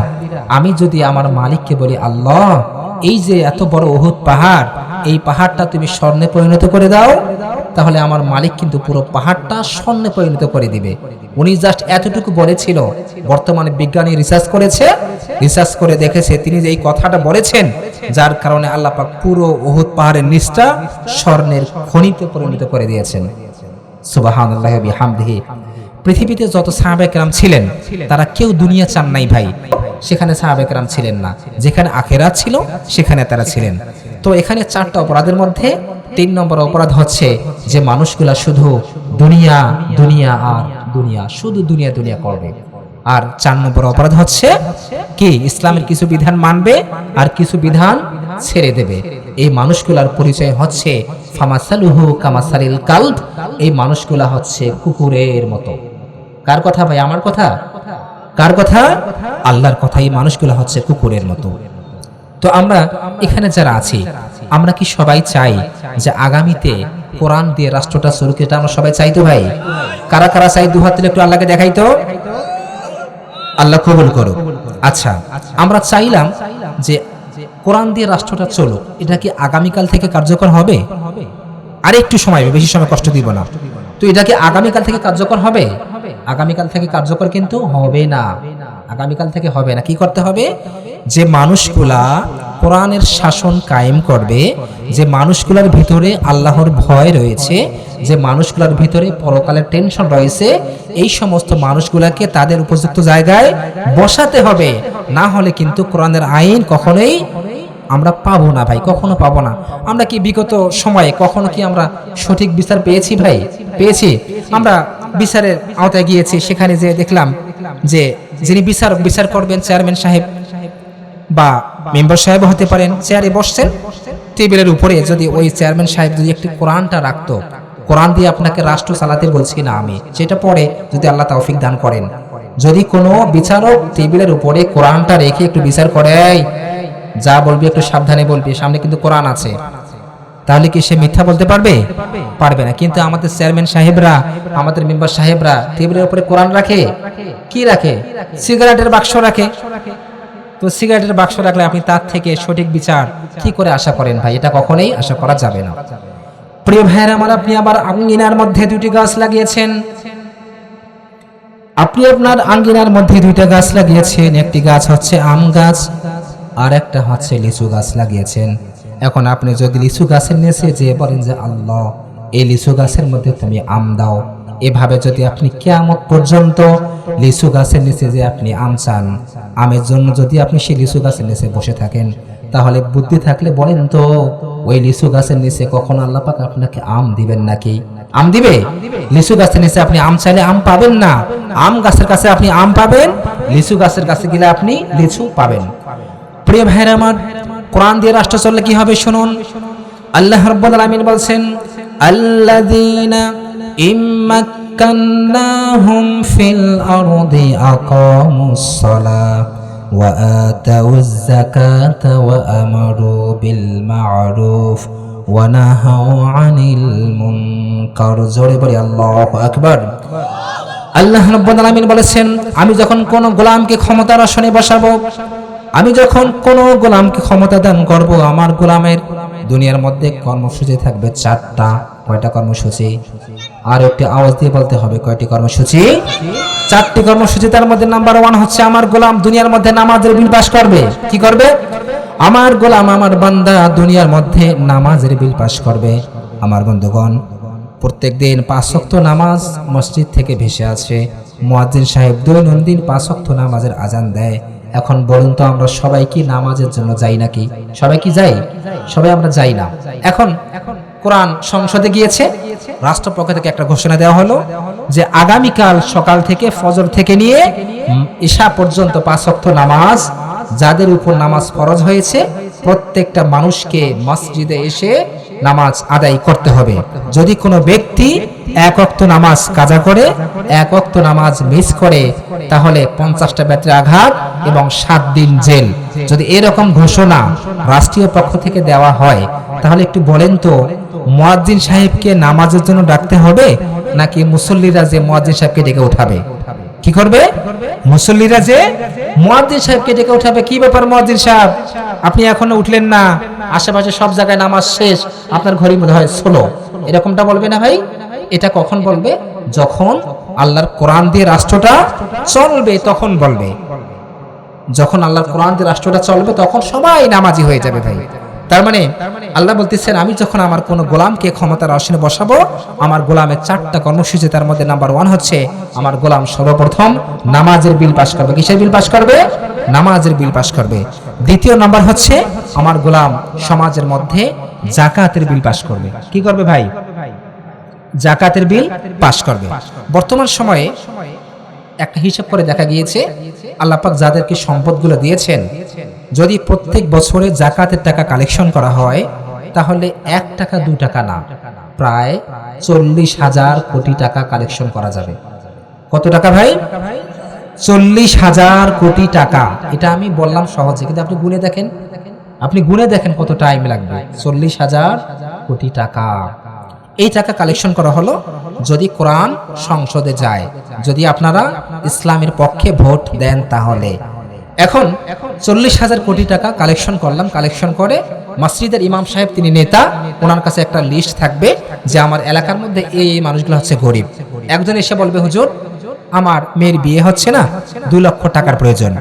আমি যদি আমার মালিককে বলি, আল্লাহ এই যে এত বড় উহুদ পাহাড়, এই পাহাড়টা তুমি স্বর্ণে পরিণত করে দাও, তাহলে আমার মালিক কিন্তু পুরো পাহাড়টা স্বর্ণে পরিণত করে দিবে। উনি জাস্ট এতটুকু বলেছিল। বর্তমানে বিজ্ঞানী রিসার্চ করেছে, রিসার্চ করে দেখেছে তিনি যে এই কথাটা বলেছেন, যার কারণে আল্লাহ পাক পুরো উহুদ পাহাড়ের নিচটা স্বর্ণের খনিতে পরিণত করে দিয়েছেন। সুবহানাল্লাহি ওয়া বিহামদিহি। পৃথিবীতে যত সাহাবায়ে কেরাম ছিলেন তারা কেউ দুনিয়া চান নাই ভাই, সেখানে সাহাবায়ে কেরাম ছিলেন না। যেখানে আখিরাত ছিল সেখানে তারা ছিলেন। তো এখানে 4টা অপরাধের মধ্যে 3 নম্বর অপরাধ হচ্ছে যে মানুষগুলা শুধু দুনিয়া দুনিয়া আর দুনিয়া, শুধু দুনিয়া দুনিয়া করবে। আর 4 নম্বর অপরাধ হচ্ছে কি ইসলামের কিছু বিধান মানবে আর কিছু বিধান ছেড়ে দেবে। এই মানুষগুলার পরিচয় হচ্ছে ফামাসালুহু কামাসালিল কালব, এই মানুষগুলা হচ্ছে কুকুরের মতো। কার কথা ভাই? আমার কথা? কার কথা? আল্লাহর কথা। এই মানুষগুলা হচ্ছে কুকুরের মতো। তো আমরা এখানে যারা আছি, আমরা কি সবাই চাই যে আগামীতে কোরআন দিয়ে রাষ্ট্রটা চলুক? এটা আমরা সবাই চাই তো ভাই? কারা কারা চাই? দুই হাত তুলে একটু আল্লাহকে দেখাই তো। আল্লাহ কবুল করুক। আচ্ছা, আমরা চাইলাম যে কোরআন দিয়ে রাষ্ট্রটা চলুক, এটা কি আগামীকাল থেকে কার্যকর হবে? আর একটু সময়, বেশি সময় কষ্ট দিব না। তো এটা কি আগামীকাল থেকে কার্যকর হবে? আগামীকাল থেকে কার্যকর কিন্তু হবে না। আগামীকাল থেকে হবে না। কি করতে হবে? যে মানুষগুলা কোরআনের শাসন কায়েম করবে, যে মানুষগুলোর ভিতরে আল্লাহর ভয় রয়েছে, যে মানুষগুলোর ভিতরে পরকালের টেনশন রয়েছে, এই সমস্ত মানুষগুলাকে তাদের উপযুক্ত জায়গায় বসাতে হবে। না হলে কিন্তু কোরআনের আইন কখনোই আমরা পাবো না ভাই, কখনো পাবো না। আমরা কি বিগত সময়ে কখনো কি আমরা সঠিক বিচার পেয়েছি ভাই? পেয়েছি? আমরা বিচারের আওতায় গিয়েছি, সেখানে যে দেখলাম যে যিনি বিচার করবেন চেয়ারম্যান সাহেব বা মেম্বার সাহেব হতে পারেন, চেয়ারে বসছেন, টেবিলের উপরে যদি ওই চেয়ারম্যান সাহেব যদি একটি কোরআনটা রাখতো, কোরআন দিয়ে আপনাকে রাষ্ট্র চালাতে বলছি না আমি, সেটা পরে যদি আল্লাহ তৌফিক দান করেন, যদি কোনো বিচারক টেবিলের উপরে কোরআনটা রেখে একটু বিচার করে, যা বলবি একটু সাবধানে বলবি, সামনে কিন্তু কোরআন আছে, তাহলে কি সে মিথ্যা বলতে পারবে? পারবে না। কিন্তু আমাদের চেয়ারম্যান সাহেবরা, আমাদের মেম্বার সাহেবরা টেবিলের উপরে কোরআন রাখে। কি রাখে? সিগারেটের বাক্স রাখে। তো সিগারেটের বাক্স রাখলে আপনি তার থেকে সঠিক বিচার কি করে আশা করেন ভাই? এটা কখনোই আশা করা যাবে না। প্রিয় ভাইয়েরা আমার, আপনি আবার আঙ্গিনার মধ্যে 2টি গাছ লাগিয়েছেন। আপনি আপনার আঙ্গিনার মধ্যে 2টা গাছ লাগিয়েছেন। একটি গাছ হচ্ছে আম গাছ আর একটা হচ্ছে লিচু গাছ লাগিয়েছেন। এখন আপনি যদি লিচু গাছের নিচে যে বলেন যে আল্লাহ এই লিচু গাছের মধ্যে তুমি আম দাও, এভাবে যদি আপনি কিয়ামত পর্যন্ত লিচু গাছের নিচে যে আপনি আম চান, আমের জন্য যদি আপনি সেই লিচু গাছের নিচে বসে থাকেন, তাহলে বুদ্ধি থাকলে বলেন তো ওই লিচু গাছের নিচে কখন আল্লাহ পাক আপনাকে আম দিবেন নাকি? আম দিবে? লিচু গাছের নিচে আপনি আম চাইলে আম পাবেন না। আম গাছের কাছে আপনি আম পাবেন, লিচু গাছের কাছে গেলে আপনি লিচু পাবেন। প্রিয় ভাইরা আমার, কোরআন দিয়ে রাষ্ট্র চললে কি হবে শুনুন। আল্লাহ রাব্বুল আলামিন বলছেন, আল্লাযীনা ইম্মাক্কান্নাহুম ফিল আরদি আকামুস সালাহ ওয়া আতাউয যাকাতা ওয়া আমারু বিল মা'রুফ ওয়া নাহাউ আনিল মুনকার। জোরে বলি আল্লাহু আকবার। আল্লাহ রাব্বুল আলামিন বলেছেন, আমি যখন কোন গোলামকে ক্ষমতার আসনে বসাবো, আমি যখন কোন গোলামকে ক্ষমতা দান করব, আমার গোলামের দুনিয়ার মধ্যে কর্মসূচি থাকবে 4টা। কয়টা কর্মসূচি? আর একটি আওয়াজ দিয়ে বলতে হবে, কয়টি কর্মসূচি? 4টি কর্মসূচি। তার মধ্যে নাম্বার 1 হচ্ছে আমার গোলাম দুনিয়ার মধ্যে নামাজের বিল পাস করবে। কি করবে? আমার গোলাম, আমার বান্দা দুনিয়ার মধ্যে নামাজের বিল পাস করবে। আমার বন্ধুগণ, প্রত্যেকদিন 5 ওয়াক্ত নামাজ মসজিদ থেকে ভেসে আছে। মুয়াজ্জিন সাহেব দৈনন্দিন 5 ওয়াক্ত নামাজের আজান দেয়। এখন বলুন তো আমরা সবাই কি নামাজের জন্য যাই নাকি? সবাই কি যাই? সবাই আমরা যাই না। এখন কোরআন সংসদে গিয়েছে, রাষ্ট্রপক্ষ থেকে একটা ঘোষণা দেওয়া হলো যে আগামীকাল সকাল থেকে ফজর থেকে নিয়ে ঈশা পর্যন্ত 5 ওয়াক্ত নামাজ যাদের উপর নামাজ ফরজ হয়েছে, প্রত্যেকটা মানুষকে মসজিদে এসে নামাজ আদায় করতে হবে। যদি কোনো ব্যক্তি 1 ওয়াক্ত নামাজ কাজা করে, 1 ওয়াক্ত নামাজ মিস করে, তাহলে 50টা বেতের আঘাত এবং 7 দিন জেল। যদি এরকম ঘোষণা রাষ্ট্রীয় পক্ষ থেকে দেওয়া হয়, তাহলে একটু বলেন তো মুয়াজ্জিন সাহেবকে নামাজের জন্য ডাকতে হবে নাকি মুসল্লিরা যে মুয়াজ্জিন সাহেবকে ডেকে উঠাবে? কি করবে? মুসল্লিরা যে মুয়াজ্জিন সাহেবকে ডেকে উঠাবে। কি ব্যাপার মুয়াজ্জিন সাহেব, আপনি এখনো উঠলেন না, আশেপাশে সব জায়গায় নামাজ শেষ, আপনার ঘড়ির মধ্যে হয় 16, এরকমটা বলবে না ভাই? এটা কখন বলবে? যখন আল্লাহর কোরআন দিয়ে রাষ্ট্রটা চলবে তখন বলবে। যখন আল্লাহর কোরআন দিয়ে রাষ্ট্রটা চলবে তখন সবাই নামাজি হয়ে যাবে ভাই। তার মানে আল্লাহ বলতেছেন আমি যখন আমার কোন গোলামকে ক্ষমতার আসনে বসাবো, আমার গোলামের 4টা কর্মসূচি, তার মধ্যে নাম্বার 1 হচ্ছে আমার গোলাম সর্বপ্রথম নামাজের বিল পাস করবে। কিসের বিল পাস করবে? নামাজের বিল পাস করবে। দ্বিতীয় নাম্বার হচ্ছে আমার গোলাম সমাজের মধ্যে যাকাতের বিল পাস করবে। কি করবে ভাই? যাকাতের বিল পাস করবে। বর্তমান সময়ে একটা হিসাব করে দেখা গিয়েছে আল্লাহ পাক যাদেরকে সম্পদগুলো দিয়েছেন, যদি প্রত্যেক বছরে যাকাতের টাকা কালেকশন করা হয় তাহলে 1 টাকা 2 টাকা না, প্রায় 40,000 কোটি টাকা কালেকশন করা যাবে। কত টাকা ভাই? 40,000 কোটি টাকা। এটা আমি বললাম সহজে, কিন্তু আপনি গুনে দেখেন কত টাইম লাগবে। 40,000 কোটি টাকা। এই টাকা কালেকশন করা হলো যদি কোরআন সংসদে যায়, যদি আপনারা ইসলামের পক্ষে ভোট দেন তাহলে। এখন 40,000 কোটি টাকা কালেকশন করলাম, কালেকশন করে মসজিদের ইমাম সাহেব, তিনি নেতা, ওনার কাছে একটা লিস্ট থাকবে যে আমার এলাকার মধ্যে এই মানুষগুলো হচ্ছে গরিব। একজন এসে বলবে হুজুর আমার মেয়ের বিয়ে হচ্ছে না, 2 লক্ষ টাকার প্রয়োজন,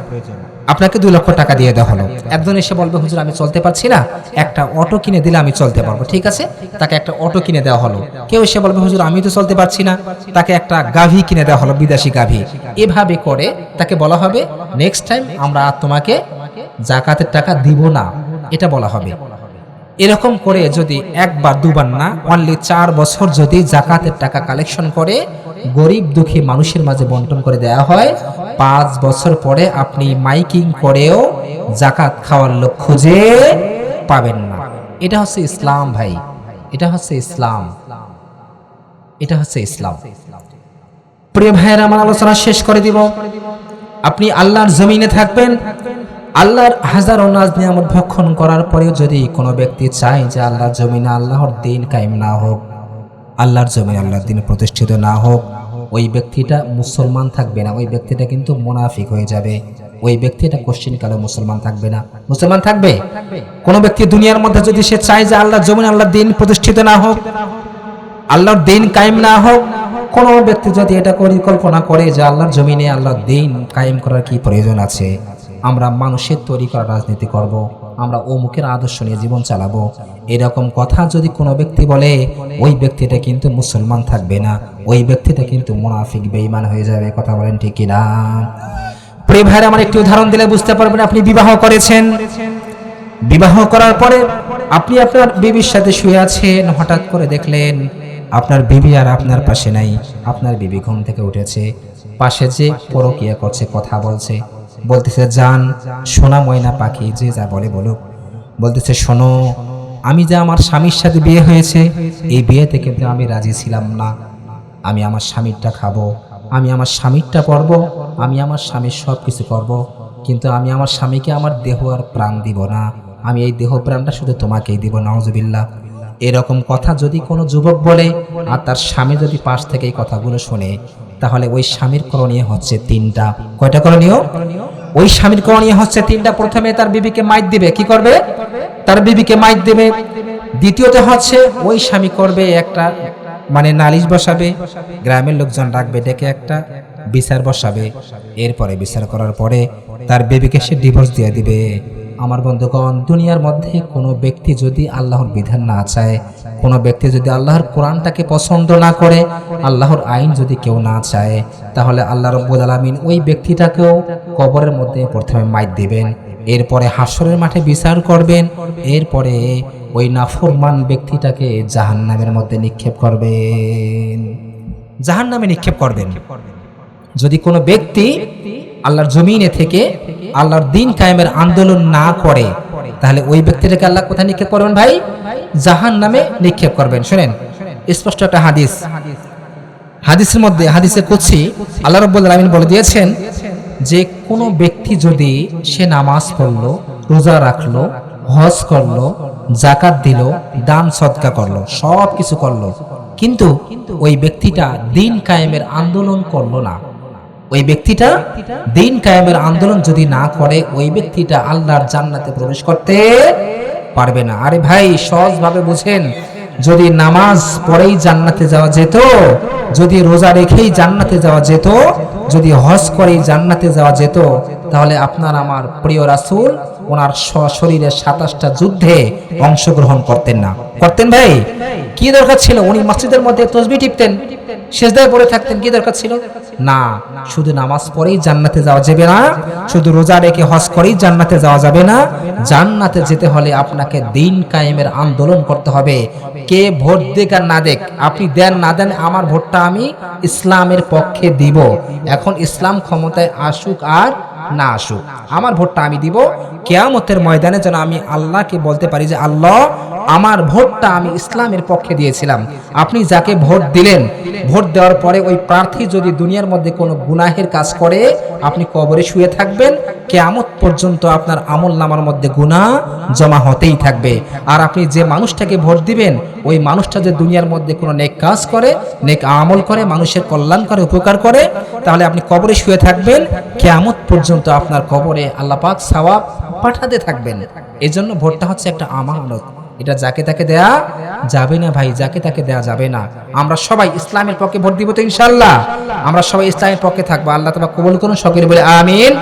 আপনাকে 2 লক্ষ টাকা দিয়ে দেওয়া হলো। একজন এসে বলবে হুজুর আমি চলতে পারছি না, একটা অটো কিনে দিলে আমি চলতে পারবো। ঠিক আছে, তাকে একটা অটো কিনে দেওয়া হলো। কেউ এসে বলবে হুজুর আমি তো চলতে পারছি না, তাকে একটা গাভী কিনে দেওয়া হলো, বিদেশি গাভী। এভাবে করে তাকে বলা হবে নেক্সট টাইম আমরা তোমাকে যাকাতের টাকা দিব না, এটা বলা হবে। এরকম করে যদি একবার দুবার না, অনলি 4 বছর যদি যাকাতের টাকা কালেকশন করে গরিব দুঃখী মানুষের মাঝে বন্টন করে দেওয়া হয়, 5 বছর পরে আপনি মাইকিং করেও যাকাত খাওয়ার লোক খুঁজে পাবেন না। এটা হচ্ছে ইসলাম ভাই, এটা হচ্ছে ইসলাম, এটা হচ্ছে ইসলাম। প্রিয় ভাইয়েরা, আমার আলোচনা শেষ করে দিব। আপনি আল্লাহর জমিনে থাকবেন, আল্লাহর হাজারো নাজ নিয়ামত ভক্ষণ করার পরেও যদি কোনো ব্যক্তি চায় যে আল্লাহর জমিনে আল্লাহর দ্বীন কায়েম না হোক, আল্লাহর জমিনে আল্লাহর দ্বীন প্রতিষ্ঠিত না হোক, ওই ব্যক্তিটা মুসলমান থাকবে না, ওই ব্যক্তিটা কিন্তু মুনাফিক হয়ে যাবে। ওই ব্যক্তিটা কোশ্চিন কালে মুসলমান থাকবে না। মুসলমান থাকবে কোন ব্যক্তি দুনিয়ার মধ্যে যদি সে চায় যে আল্লাহর জমিনে আল্লাহর দ্বীন প্রতিষ্ঠিত না হোক, আল্লাহর দ্বীন কায়েম না হোক, কোন ব্যক্তি যদি এটা পরিকল্পনা করে যে আল্লাহর জমিনে আল্লাহর দ্বীন কায়েম করার কি প্রয়োজন আছে, আমরা মানুষের তৈরি করা রাজনীতি করব, আমরা অমুকের আদর্শ নিয়ে জীবন চালাবো, এরকম কথা যদি কোনো ব্যক্তি বলে, ওই ব্যক্তিটা কিন্তু মুসলমান থাকবে না, ওই ব্যক্তিটা কিন্তু মুনাফিক বেঈমান হয়ে যাবে। কথা বলেন ঠিক কিনা? প্রিয় ভাইরা, আমার একটি উদাহরণ দিলে বুঝতে পারবেন। আপনি বিবাহ করেছেন, বিবাহ করার পরে আপনি আপনার বিবির সাথে শুয়ে আছেন, হঠাৎ করে দেখলেন আপনার বিবি আর আপনার পাশে নাই। আপনার বিবি ঘুম থেকে উঠেছে, পাশে যে পরকিয়া করছে কথা বলছে, বলতেছে জান সোনা ময়না পাখি, যে যা বলে বলুক, বলতেছে শোনো আমি যে আমার স্বামীর সাথে বিয়ে হয়েছে, এই বিয়েতে কিন্তু আমি রাজি ছিলাম না, আমি আমার স্বামীরটা খাবো, আমি আমার স্বামীরটা পরবো, আমি আমার স্বামীর সব কিছু করবো, কিন্তু আমি আমার স্বামীকে আমার দেহ আর প্রাণ দিব না, আমি এই দেহ প্রাণটা শুধু তোমাকেই দিব। নাউজুবিল্লাহ। এরকম কথা যদি কোনো যুবক বলে আর তার স্বামী যদি পাশ থেকে এই কথাগুলো শুনে, তাহলে ওই স্বামীর করণীয় হচ্ছে 3টা। কয়টা করণীয়? ওই স্বামীর করণীয় হচ্ছে 3টা। প্রথমে তার বিবিকে মাইর দিবে। কি করবে? তার বিবিকে মাইর দিবে। দ্বিতীয়ত হচ্ছে ওই স্বামী করবে একটা নালিশ বসাবে, গ্রামের লোকজন ডাকবে, ডেকে একটা বিচার বসাবে। এরপরে বিচার করার পরে তার বিবিকে সে ডিভোর্স দিয়ে দিবে। আমার বন্ধুগণ, দুনিয়ার মধ্যে কোনো ব্যক্তি যদি আল্লাহর বিধান না চায়, কোনো ব্যক্তি যদি আল্লাহর কোরআনটাকে পছন্দ না করে, আল্লাহর আইন যদি কেউ না চায়, তাহলে আল্লাহ রাব্বুল আলামিন ওই ব্যক্তিটাকেও কবরের মধ্যে প্রথমে মাইর দিবেন, এরপরে হাসরের মাঠে বিচার করবেন, এরপরে ওই নাফরমান ব্যক্তিটাকে জাহান্নামের মধ্যে নিক্ষেপ করবেন, জাহান্নামে নিক্ষেপ করবেন। যদি কোনো ব্যক্তি আল্লাহর জমিনে থেকে আল্লাহর দ্বীন কায়েমের আন্দোলন না করে, তাহলে ওই ব্যক্তিটাকে আল্লাহ কোথায় নিক্ষেপ করবেন ভাই? জাহান্নামে নিক্ষেপ করবেন। শুনেন, স্পষ্ট একটা হাদিস, হাদিসের মধ্যে হাদিসে কুদসি আল্লাহ রাব্বুল আলামিন বলে দিয়েছেন যে কোনো ব্যক্তি যদি সে নামাজ পড়লো, রোজা রাখলো, হজ করলো, যাকাত দিল, দান সদকা করলো, সব কিছু করলো, কিন্তু ওই ব্যক্তিটা দ্বীন কায়েমের আন্দোলন করলো না, ওই ব্যক্তিটা দ্বীন কায়েমের আন্দোলন যদি না করে, ওই ব্যক্তিটা আল্লাহর জান্নাতে প্রবেশ করতে পারবে না। আরে ভাই, সহজভাবে বুঝেন, যদি নামাজ পড়েই জান্নাতে যাওয়া যেত, যদি রোজা রেখেই জান্নাতে যাওয়া যেত, যদি হজ করে জান্নাতে যাওয়া যেত, তাহলে আপনার আমার প্রিয় রাসূল ওনার শরীরে 27টা যুদ্ধে অংশগ্রহণ করতেন না? করতেন ভাই? কি দরকার ছিল? উনি মসজিদের মধ্যে তাসবিহ টিপতেন, সিজদায় পড়ে থাকতেন, কি দরকার ছিল? না, শুধু নামাজ পড়েই জান্নাতে যাওয়া যাবে না, শুধু রোজা রেখে হজ করেই জান্নাতে যাওয়া যাবে না। জান্নাতে যেতে হলে আপনাকে দিন কায়েমের আন্দোলন করতে হবে। কে ভোট দেখ আর না দেখ, আপনি দেন না দেন, আমার ভোটটা আমি ইসলামের পক্ষে দিব। এখন ইসলাম ক্ষমতায় আসুক আর না আসুক, আমার ভোটটা আমি দিব। কিয়ামতের ময়দানে যেন আমি আল্লাহকে বলতে পারি যে আল্লাহ, আমার ভোটটা আমি ইসলামের পক্ষে দিয়েছিলাম। আপনি যাকে ভোট দিলেন, ভোট দেওয়ার পরে ওই প্রার্থী যদি দুনিয়ার মধ্যে কোনো গুনাহের কাজ করে, আপনি কবরে শুয়ে থাকবেন, কিয়ামত পর্যন্ত আপনার আমলনামার মধ্যে গুনাহ জমা হতেই থাকবে। আর আপনি যে মানুষটাকে ভোট দিবেন, ওই মানুষটা যে দুনিয়ার মধ্যে কোনো নেক কাজ করে, নেক আমল করে, মানুষের কল্যাণ করে, উপকার করে, তাহলে আপনি কবরে শুয়ে থাকবেন, কিয়ামত পর্যন্ত আপনার কবরে আল্লাহ পাক সওয়াব পাঠাতে থাকবেন। এজন্য ভোটটা হচ্ছে একটা আমানত, এটা যাকে তাকে দেয়া যাবে না ভাই, যাকে তাকে দেয়া যাবে না। আমরা সবাই ইসলামের পক্ষে ভোট দিব তো ইনশাআল্লাহ? আমরা সবাই ইসলামের পক্ষে থাকবো। আল্লাহ তাআলা কবুল করুন, সকলে বলে আমিন।